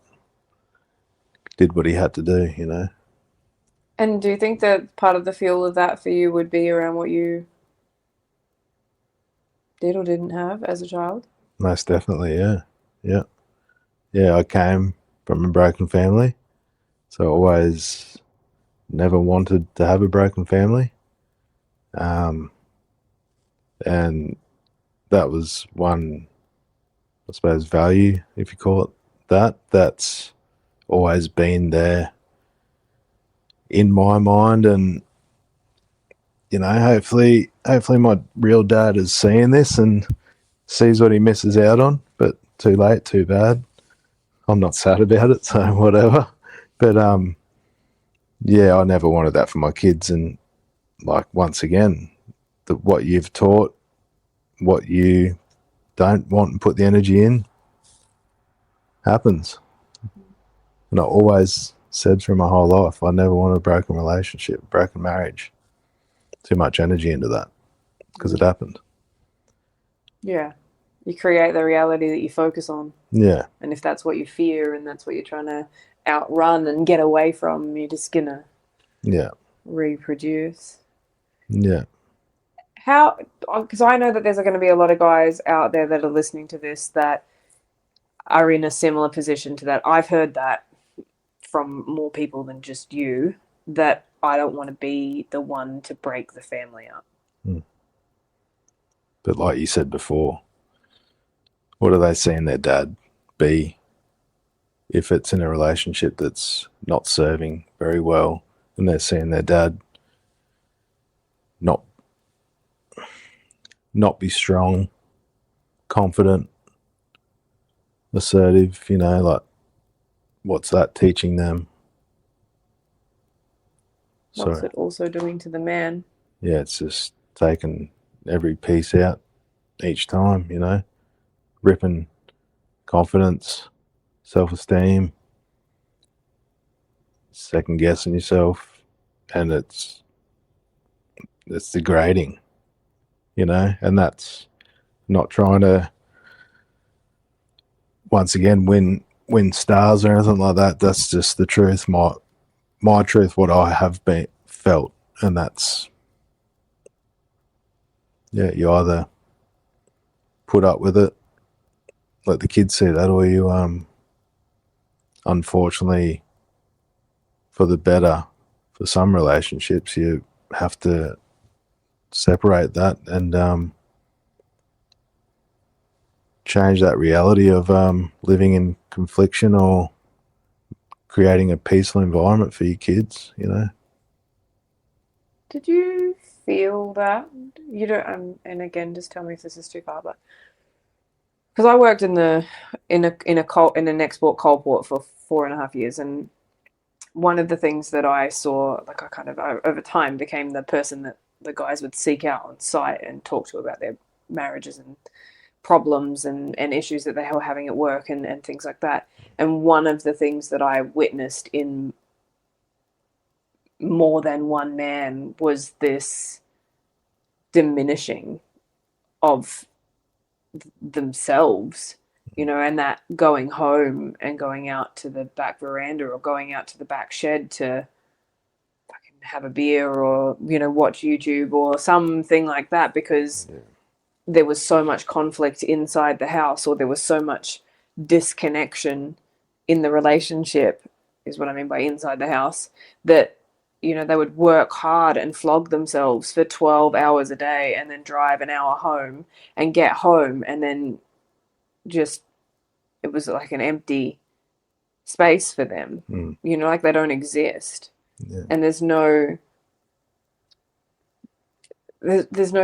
did what he had to do. And do you think that part of the fuel of that for you would be around what you did or didn't have as a child? Most definitely, yeah. I came from a broken family, so I always never wanted to have a broken family, and that was one, I suppose, value, if you call it that. That's always been there in my mind, and hopefully my real dad is seeing this and sees what he misses out on, but too late, too bad. I'm not sad about it, so whatever. But yeah, I never wanted that for my kids, and like, once again, what you've taught, what you don't want and put the energy in, happens. And I always said through my whole life, I never want a broken relationship, broken marriage. Too much energy into that because it happened. Yeah. You create the reality that you focus on. Yeah. And if that's what you fear and that's what you're trying to outrun and get away from, you're just going to reproduce. Yeah. How, because I know that there's going to be a lot of guys out there that are listening to this that are in a similar position to that. I've heard that from more people than just you, that I don't want to be the one to break the family up. But like you said before, what are they seeing their dad be if it's in a relationship that's not serving very well, and they're seeing their dad not be strong, confident, assertive, like what's that teaching them? What's it also doing to the man? Yeah, it's just taking every piece out each time, ripping confidence, self-esteem, second guessing yourself, and it's degrading, and that's not trying to once again win stars or anything like that. That's just the truth, my truth, what I have felt, and that's you either put up with it, let the kids see that, or you unfortunately, for the better, for some relationships, you have to separate that and change that reality of living in confliction or creating a peaceful environment for your kids, Did you feel that? You don't, and again, just tell me if this is too far, but because I worked in an export coal port for 4.5 years, and one of the things that I saw, like I kind of over time became the person that the guys would seek out on site and talk to about their marriages and problems and issues that they were having at work and things like that. And one of the things that I witnessed in more than one man was this diminishing of themselves, and that going home and going out to the back veranda or going out to the back shed to fucking have a beer or, watch YouTube or something like that, because there was so much conflict inside the house, or there was so much disconnection in the relationship, is what I mean by inside the house, that they would work hard and flog themselves for 12 hours a day and then drive an hour home and get home, and then just, it was like an empty space for them. Like they don't exist. And there's no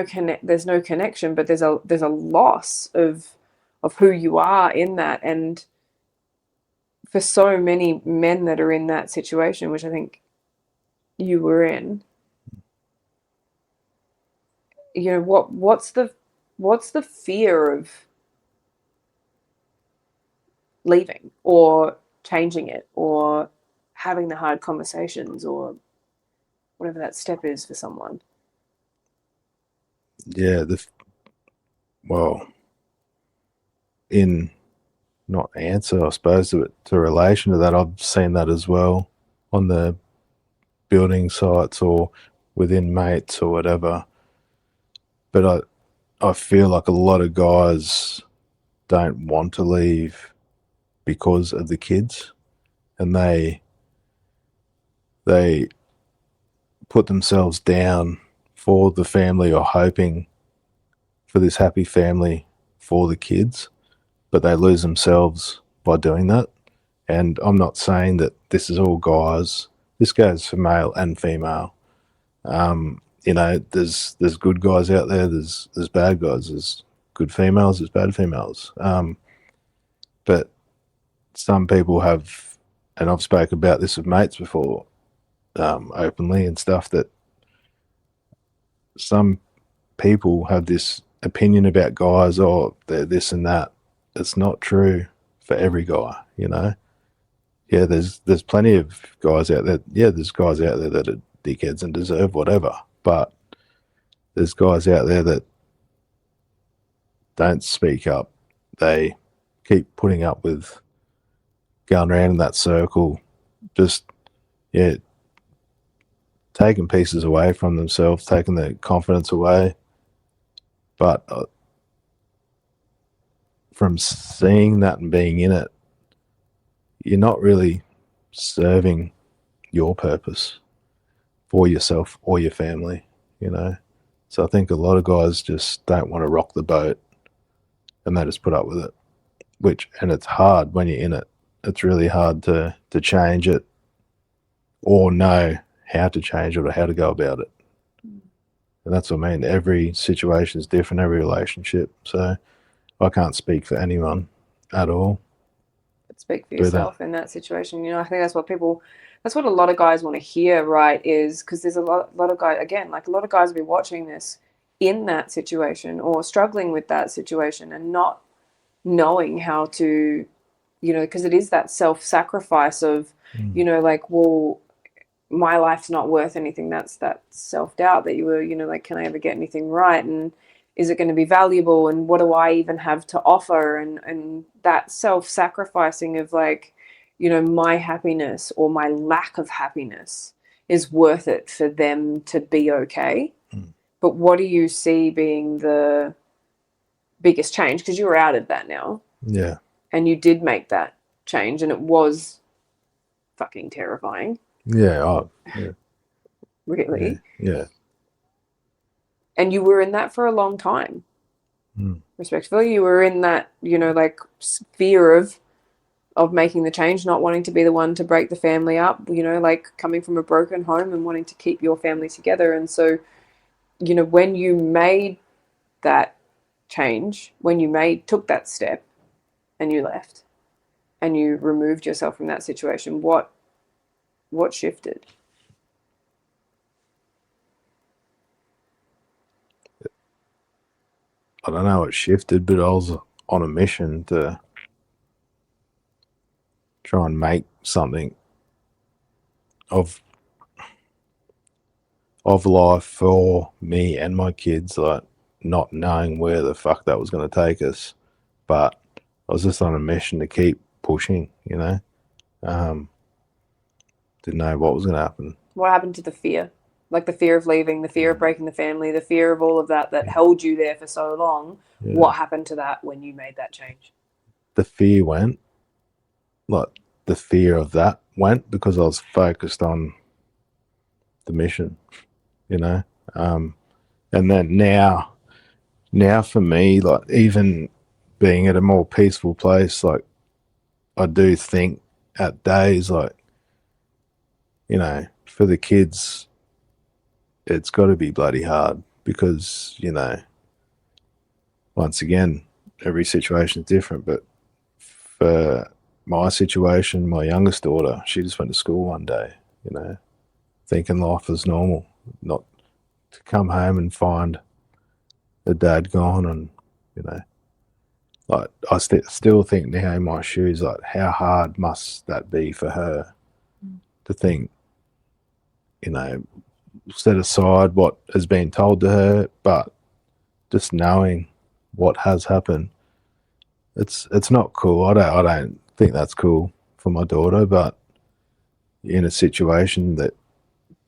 connection, but there's a loss of who you are in that. And for so many men that are in that situation, which I think you were in, what's the fear of leaving or changing it or having the hard conversations or whatever that step is for someone? Yeah, in not answer, I suppose, to relation to that, I've seen that as well on the building sites or within mates or whatever. But I feel like a lot of guys don't want to leave because of the kids, and they put themselves down for the family or hoping for this happy family for the kids, but they lose themselves by doing that. And I'm not saying that this is all guys. This goes for male and female. There's good guys out there. There's bad guys. There's good females. There's bad females. But some people have, and I've spoke about this with mates before, openly and stuff, that some people have this opinion about guys, or they're this and that. It's not true for every guy, yeah, there's plenty of guys out there. Yeah, there's guys out there that are dickheads and deserve whatever, but there's guys out there that don't speak up. They keep putting up with going around in that circle, just yeah, taking pieces away from themselves, taking their confidence away. But from seeing that and being in it, you're not really serving your purpose for yourself or your family, you know. So I think a lot of guys just don't want to rock the boat and they just put up with it, and it's hard when you're in it. It's really hard to change it or know how to change it or how to go about it. And that's what I mean. Every situation is different, every relationship. So I can't speak for anyone at all. But speak for yourself in that situation. You know, I think that's what a lot of guys want to hear, right? Is because there's a lot of guys, again, like a lot of guys will be watching this in that situation or struggling with that situation and not knowing how to, you know, because it is that self-sacrifice of, you know, like, well, my life's not worth anything. That's that self-doubt that you were, you know, like, can I ever get anything right? And is it going to be valuable? And what do I even have to offer? And that self-sacrificing of, like, you know, my happiness or my lack of happiness is worth it for them to be okay. But what do you see being the biggest change? Because you were out of that now. Yeah. And you did make that change and it was fucking terrifying. Yeah. Oh, yeah. Really. Yeah. And you were in that for a long time. Respectfully, you were in that, you know, like, fear of making the change, not wanting to be the one to break the family up, you know, like coming from a broken home and wanting to keep your family together. And so, you know, when you made that change, when you took that step and you left and you removed yourself from that situation, what shifted? I don't know what shifted, but I was on a mission to try and make something of life for me and my kids, like not knowing where the fuck that was going to take us. But I was just on a mission to keep pushing, you know. Didn't know what was going to happen. What happened to the fear? Like the fear of leaving, the fear of breaking the family, the fear of all of that held you there for so long. Yeah. What happened to that when you made that change? The fear went. Like, the fear of that went because I was focused on the mission, you know. And then now for me, like, even being at a more peaceful place, like, I do think at days, like, you know, for the kids, it's got to be bloody hard because, you know, once again, every situation is different. But for my situation, my youngest daughter, she just went to school one day, you know, thinking life was normal, not to come home and find the dad gone. And, you know, like, I still think now in my shoes, like, how hard must that be for her to think, you know, set aside what has been told to her, but just knowing what has happened, it's not cool. I don't think that's cool for my daughter, but in a situation that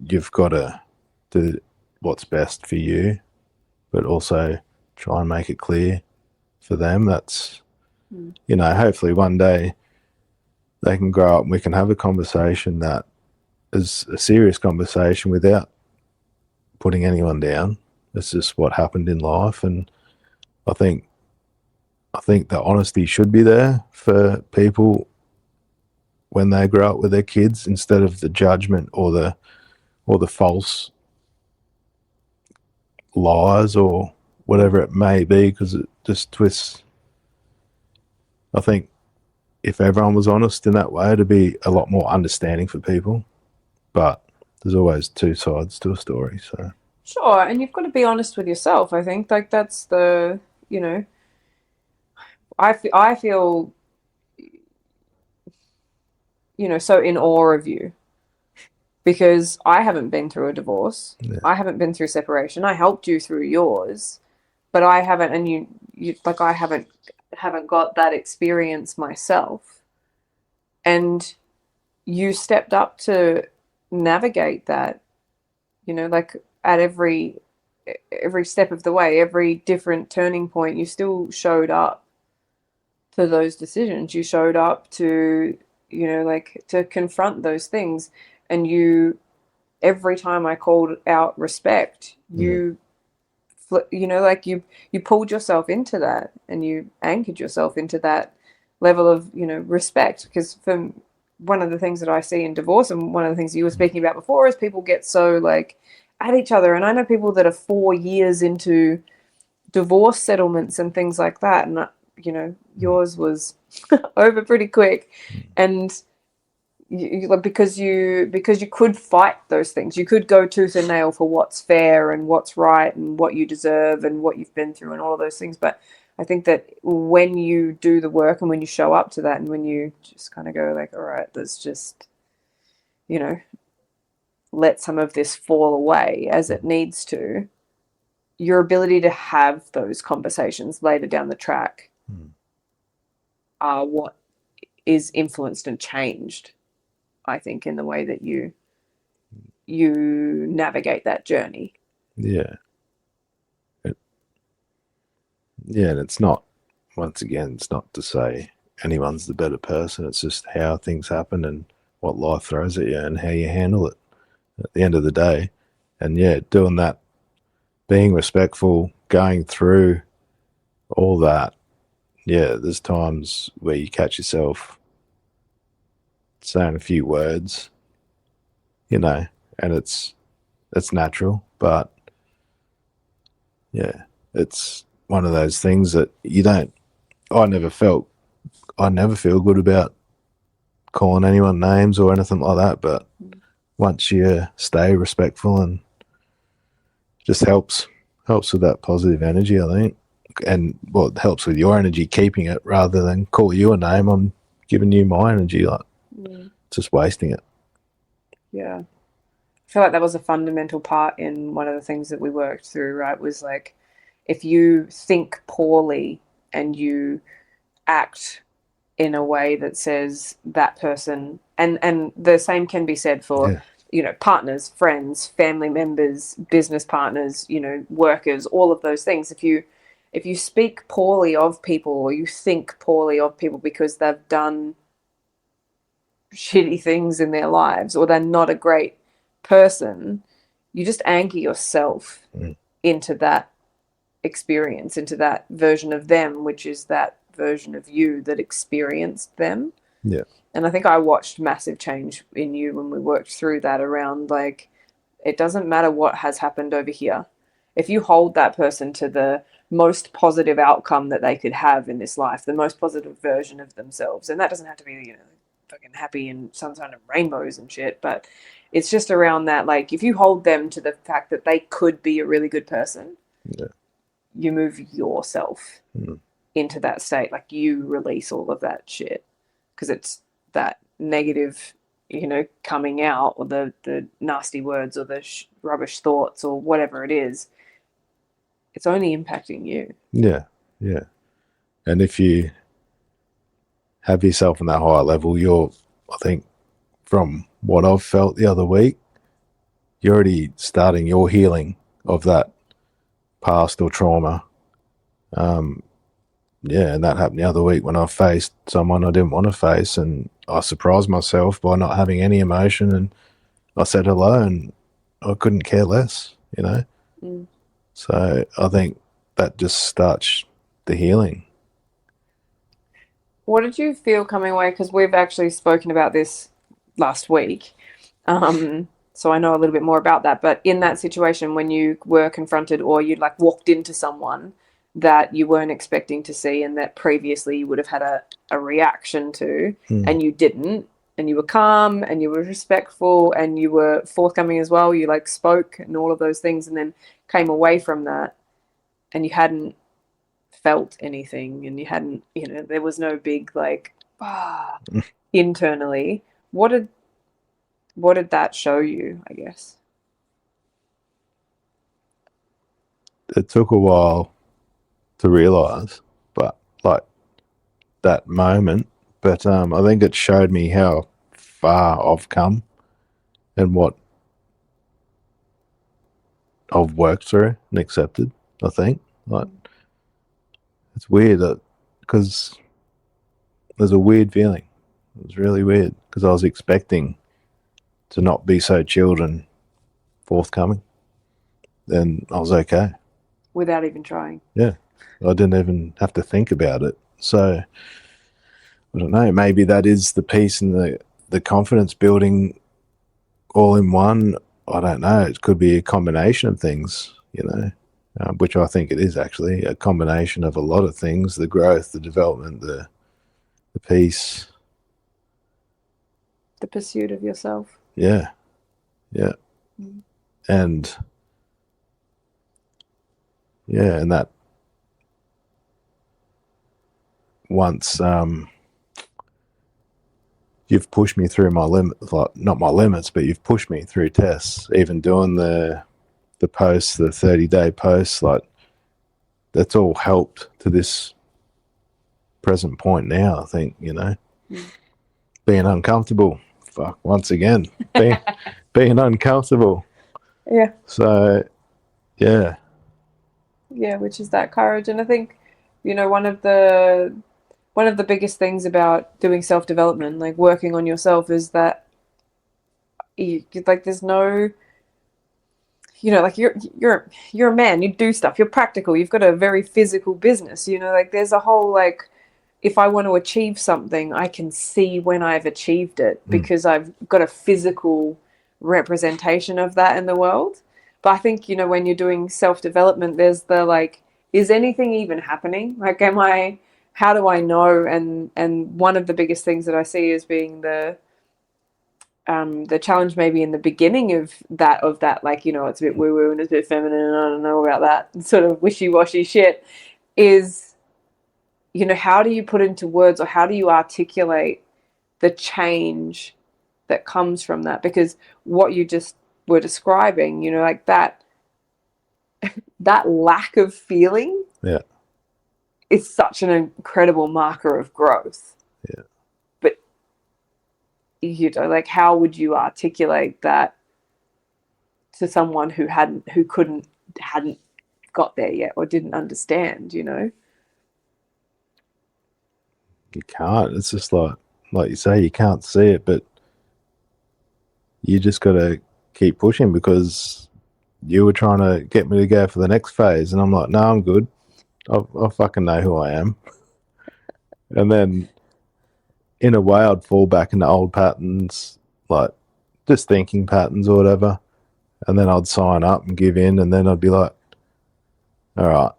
you've got to do what's best for you, but also try and make it clear for them. That's, you know, hopefully one day they can grow up and we can have a conversation that is a serious conversation without putting anyone down. It's just what happened in life. And I think the honesty should be there for people when they grow up with their kids, instead of the judgment or the false lies or whatever it may be, because it just twists. I think if everyone was honest in that way, it'd be a lot more understanding for people. But there's always two sides to a story. So sure, and you've got to be honest with yourself. I think, like, that's the, you know, I feel so in awe of you, because I haven't been through a divorce. Yeah. I haven't been through separation. I helped you through yours, but I haven't, and you like I haven't got that experience myself. And you stepped up to navigate that, like at every step of the way, every different turning point, you still showed up to those decisions. You showed up to, like to confront those things. And every time I called out respect, like you pulled yourself into that, and you anchored yourself into that level of, respect. Because for one of the things that I see in divorce, and one of the things you were speaking about before, is people get so like at each other. And I know people that are 4 years into divorce settlements and things like that, and yours was over pretty quick. And because you could fight those things, you could go tooth and nail for what's fair and what's right and what you deserve and what you've been through and all of those things. But I think that when you do the work, and when you show up to that, and when you just kind of go like, all right, let's just let some of this fall away as it needs to, your ability to have those conversations later down the track are what is influenced and changed, I think, in the way that you navigate that journey. Yeah. And it's not, once again, it's not to say anyone's the better person. It's just how things happen and what life throws at you and how you handle it at the end of the day. And yeah, doing that, being respectful, going through all that. Yeah, there's times where you catch yourself saying a few words, and it's natural, but yeah, it's one of those things that I never feel good about calling anyone names or anything like that, but once you stay respectful, and just helps with that positive energy, I think. And it helps with your energy, keeping it, rather than call you a name, I'm giving you my energy, like just wasting it. Yeah. I feel like that was a fundamental part in one of the things that we worked through, right? Was like, if you think poorly and you act in a way that says that person, and the same can be said for, partners, friends, family members, business partners, workers, all of those things. If you speak poorly of people, or you think poorly of people because they've done shitty things in their lives, or they're not a great person, you just anchor yourself into that experience, into that version of them, which is that version of you that experienced them. Yeah. And I think I watched massive change in you when we worked through that, around like, it doesn't matter what has happened over here. If you hold that person to the most positive outcome that they could have in this life, the most positive version of themselves, and that doesn't have to be, fucking happy and sunshine and rainbows and shit, but it's just around that, like, if you hold them to the fact that they could be a really good person, you move yourself into that state. Like, you release all of that shit, because it's that negative, coming out, or the nasty words, or the rubbish thoughts, or whatever it is. It's only impacting you. Yeah. And if you have yourself on that higher level, I think, from what I've felt the other week, you're already starting your healing of that past or trauma. And that happened the other week when I faced someone I didn't want to face, and I surprised myself by not having any emotion, and I said hello, and I couldn't care less, So I think that just starts the healing. What did you feel coming away? Because we've actually spoken about this last week. So I know a little bit more about that. But in that situation, when you were confronted, or you like walked into someone that you weren't expecting to see, and that previously you would have had a reaction to, and you didn't, and you were calm, and you were respectful, and you were forthcoming as well, you like spoke and all of those things, and then came away from that, and you hadn't felt anything, and you hadn't, there was no big like internally. what did that show you, I guess? It took a while to realise, but like that moment. But I think it showed me how far I've come and what I've worked through and accepted. I think like it's weird because there's a weird feeling. It was really weird because I was expecting to not be so chilled and forthcoming, and I was okay Without even trying. Yeah, I didn't even have to think about it. So I don't know. Maybe that is the peace and the confidence building all in one. I don't know. It could be a combination of things, which I think it is actually a combination of a lot of things: the growth, the development, the peace, the pursuit of yourself. Yeah. And that once you've pushed me through my limits, like not my limits, but you've pushed me through tests, even doing the posts, the 30-day posts, like that's all helped to this present point now, I think, being uncomfortable. Fuck, once again, being uncomfortable. Yeah. So, yeah. Yeah, which is that courage. And I think, one of the biggest things about doing self-development, like working on yourself, is that there's no, like you're a man, you do stuff, you're practical, you've got a very physical business, like there's a whole, like, if I want to achieve something, I can see when I've achieved it because I've got a physical representation of that in the world. But I think, when you're doing self-development, there's the, like, is anything even happening? Like, how do I know? And one of the biggest things that I see as being the challenge maybe in the beginning of that, like, it's a bit woo-woo and it's a bit feminine and I don't know about that sort of wishy-washy shit, is, how do you put into words or how do you articulate the change that comes from that? Because what you just were describing, like that lack of feeling is such an incredible marker of growth. Yeah. But, like, how would you articulate that to someone who hadn't got there yet or didn't understand, You can't. It's just like you say, you can't see it, but you just got to keep pushing because you were trying to get me to go for the next phase. And I'm like, no, I'm good. I fucking know who I am. And then in a way, I'd fall back into old patterns, like just thinking patterns or whatever. And then I'd sign up and give in. And then I'd be like, all right,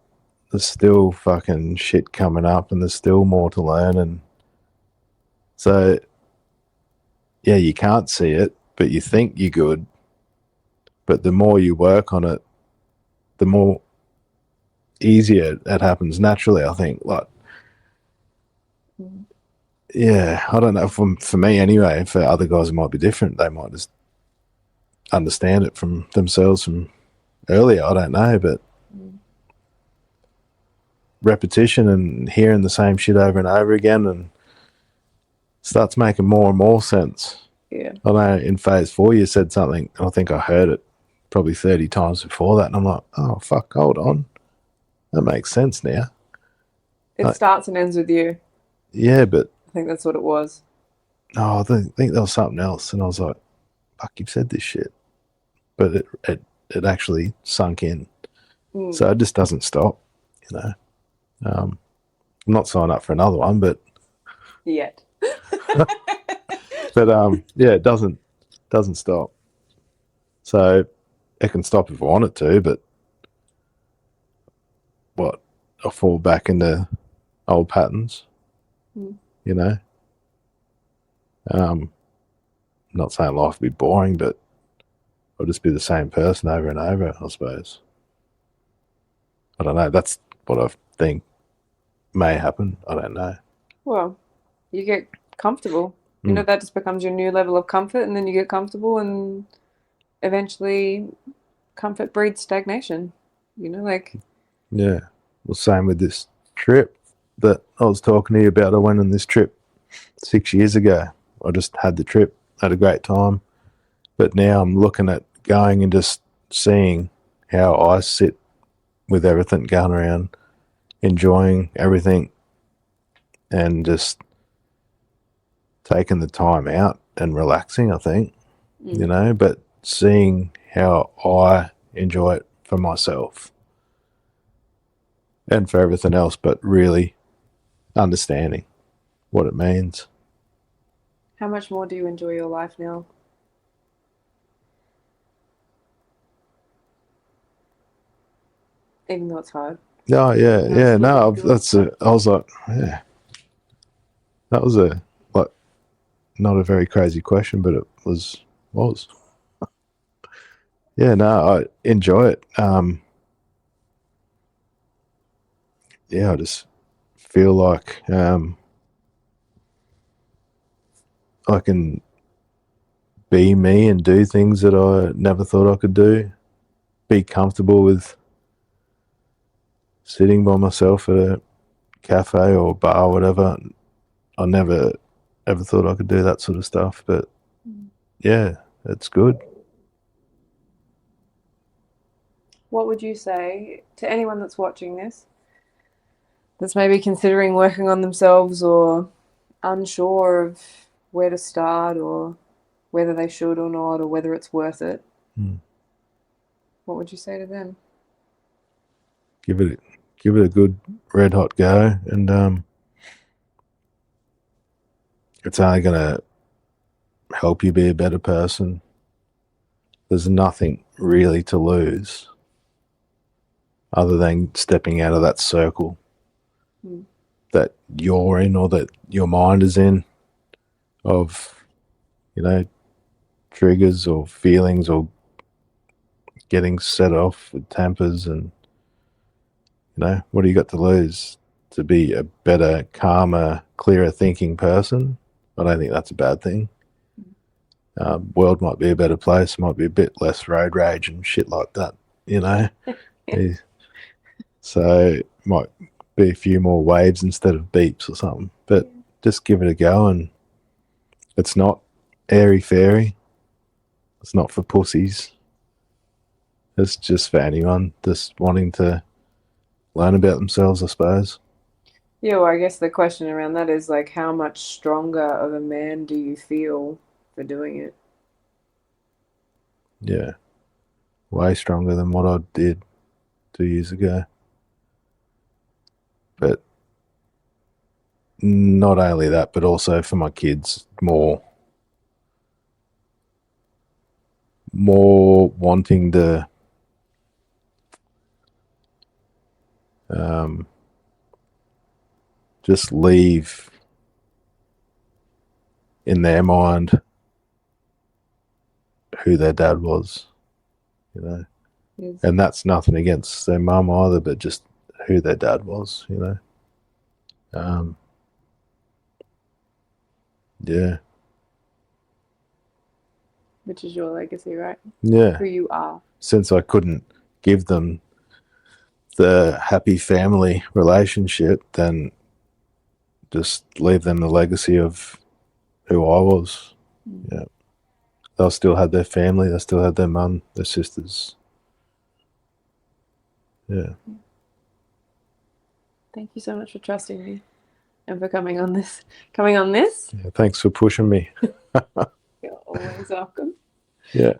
there's still fucking shit coming up and there's still more to learn. And so, yeah, you can't see it, but you think you're good. But the more you work on it, the more easier it happens naturally, I think. Like, yeah, I don't know. For me anyway, for other guys it might be different. They might just understand it from themselves from earlier. I don't know, but repetition and hearing the same shit over and over again and starts making more and more sense. Yeah. I know in phase 4 you said something, and I think I heard it probably 30 times before that, and I'm like, oh, fuck, hold on. That makes sense now. It starts and ends with you. Yeah, but I think that's what it was. No, I think there was something else, and I was like, fuck, you've said this shit. But it actually sunk in. So it just doesn't stop, I'm not signing up for another one, but yet. But yeah, it doesn't stop. So it can stop if I want it to, but what? I fall back into old patterns, not saying life would be boring, but I'll just be the same person over and over, I suppose. I don't know. That's what I think may happen. I don't know. Well, you get comfortable. You know, that just becomes your new level of comfort, and then you get comfortable, and eventually comfort breeds stagnation. You know, like, Yeah. Well, same with this trip that I was talking to you about. I went on this trip 6 years ago. I just had the trip, had a great time. But now I'm looking at going and just seeing how I sit with everything going around, enjoying everything, and just taking the time out and relaxing, I think, you know, but seeing how I enjoy it for myself and for everything else, but really understanding what it means. how much more do you enjoy your life now? Even though it's hard. Oh, yeah, No, yeah, it's not no, what you that's do. I was like, yeah, that was like, not a very crazy question, but it was. Yeah, no, I enjoy it. Yeah, I just feel like I can be me and do things that I never thought I could do. Be comfortable with sitting by myself at a cafe or bar, or whatever. I never ever thought I could do that sort of stuff, but yeah, it's good. What would you say to anyone that's watching this, that's maybe considering working on themselves or unsure of where to start or whether they should or not or whether it's worth it? What would you say to them? Give it a good red hot go, and it's only gonna help you be a better person. There's nothing really to lose other than stepping out of that circle that you're in, or that your mind is in, of, you know, triggers or feelings, or getting set off with tempers. And, you know, what do you got to lose? To be a better, calmer, clearer thinking person. I don't think that's a bad thing. World might be a better place, might be a bit less road rage and shit like that, you know. So might be a few more waves instead of beeps or something. But just give it a go, and it's not airy fairy. It's not for pussies. It's just for anyone just wanting to learn about themselves, I suppose. Yeah, well, I guess the question around that is like, how much stronger of a man do you feel for doing it? Yeah. Way stronger than what I did 2 years ago. But not only that, but also for my kids, more wanting to just leave in their mind who their dad was, you know. Yes. And that's nothing against their mum either, but just who their dad was, you know. Yeah. Which is your legacy, right? Yeah. Who you are. Since I couldn't give them the happy family relationship, then just leave them the legacy of who I was. Yeah. They'll still have their family, they still have their mum, their sisters. Yeah. Thank you so much for trusting me and for coming on this. Yeah, thanks for pushing me. You're always welcome. Yeah.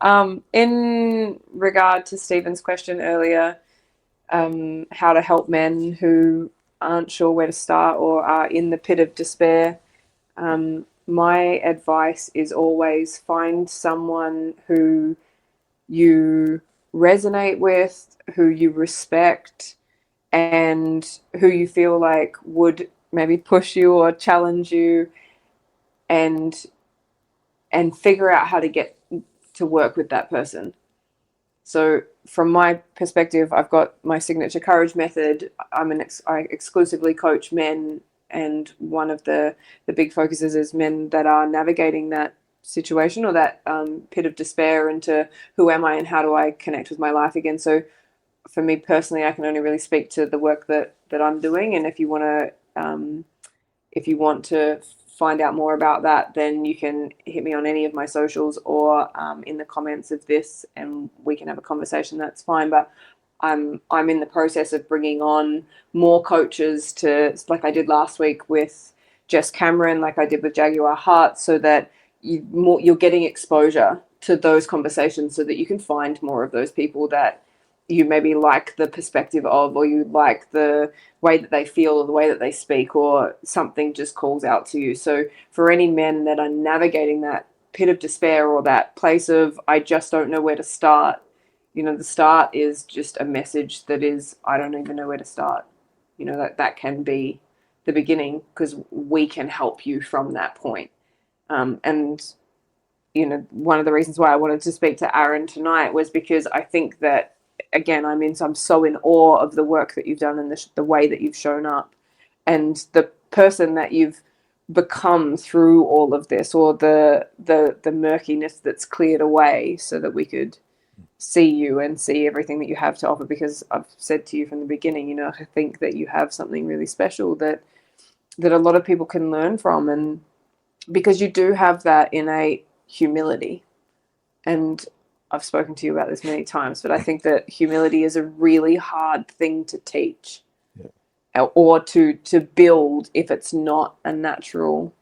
In regard to Stephen's question earlier, how to help men who aren't sure where to start or are in the pit of despair, my advice is always find someone who you resonate with, who you respect, and who you feel like would maybe push you or challenge you, and figure out how to get to work with that person. So from my perspective, I've got my signature courage method. I exclusively coach men and one of the big focuses is men that are navigating that situation or that pit of despair into who am I and how do I connect with my life again. So for me personally, I can only really speak to the work that I'm doing, and if you want to find out more about that, then you can hit me on any of my socials or in the comments of this, and we can have a conversation. That's fine. But I'm in the process of bringing on more coaches to, like I did last week with Jess Cameron, like I did with Jaguar Heart, so that you're getting exposure to those conversations, so that you can find more of those people that you maybe like the perspective of, or you like the way that they feel or the way that they speak, or something just calls out to you. So for any men that are navigating that pit of despair or that place of I just don't know where to start, the start is just a message that is, I don't even know where to start. That can be the beginning, because we can help you from that point. And one of the reasons why I wanted to speak to Aaron tonight was because I think that, again, I'm so in awe of the work that you've done and the way that you've shown up, and the person that you've become through all of this, or the murkiness that's cleared away, so that we could see you and see everything that you have to offer. Because I've said to you from the beginning, I think that you have something really special that a lot of people can learn from, and because you do have that innate humility. And I've spoken to you about this many times, but I think that humility is a really hard thing to teach, or to build if it's not a natural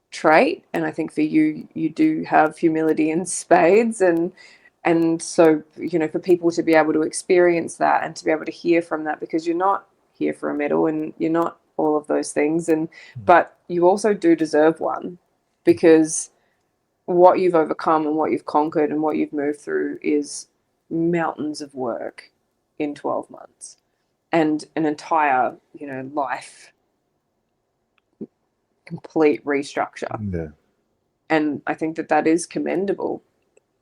trait. And I think for you do have humility in spades, and so for people to be able to experience that and to be able to hear from that, because you're not here for a medal and you're not all of those things, but you also do deserve one, because what you've overcome and what you've conquered and what you've moved through is mountains of work in 12 months and an entire, life complete restructure. Yeah. And I think that is commendable,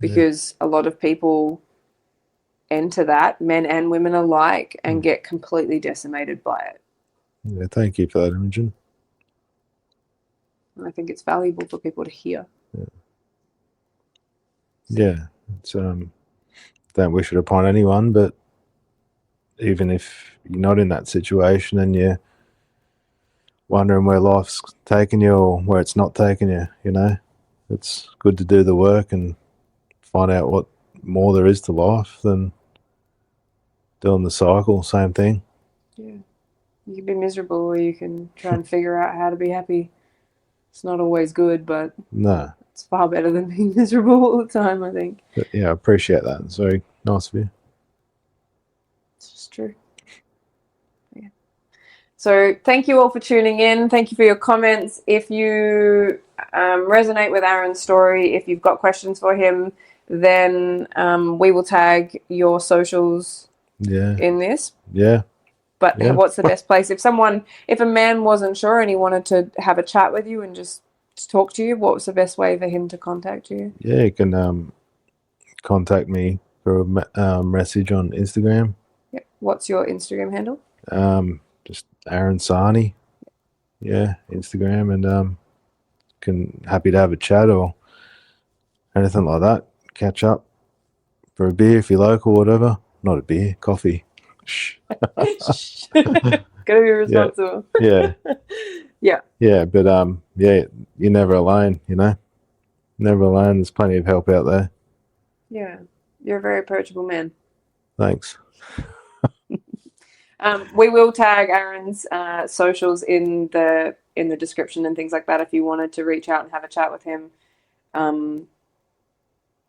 because a lot of people enter that, men and women alike, and get completely decimated by it. Yeah, thank you for that, Imogen. And I think it's valuable for people to hear. Yeah, it's don't wish it upon anyone, but even if you're not in that situation and you're wondering where life's taking you or where it's not taking you, it's good to do the work and find out what more there is to life than doing the cycle, same thing. Yeah. You can be miserable, or you can try and figure out how to be happy. It's not always good, but No. It's far better than being miserable all the time, I think. But yeah, I appreciate that. It's very nice of you. It's just true. Yeah. So thank you all for tuning in. Thank you for your comments. If you resonate with Aaron's story, if you've got questions for him, then we will tag your socials in this. Yeah. But what's the best place? If a man wasn't sure and he wanted to have a chat with you and just talk to you, what was the best way for him to contact you? Yeah, you can contact me for a message on Instagram. Yeah. What's your Instagram handle? Just Aaron Sarney. Yeah, Instagram, and happy to have a chat or anything like that. Catch up for a beer if you like, or whatever. Not a beer, coffee. Shh. Gotta be responsible. Yeah. Yeah. Yeah, but you're never alone, Never alone. There's plenty of help out there. Yeah. You're a very approachable man. Thanks. We will tag Aaron's socials in the description and things like that if you wanted to reach out and have a chat with him.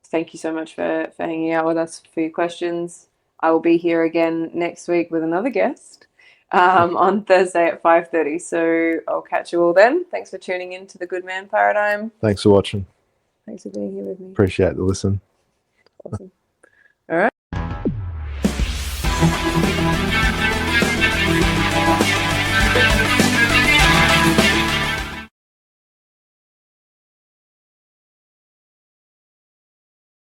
Thank you so much for hanging out with us, for your questions. I will be here again next week with another guest on Thursday at 5:30. So I'll catch you all then. Thanks for tuning in to the Good Man Paradigm. Thanks for watching. Thanks for being here with me. Appreciate the listen. Awesome.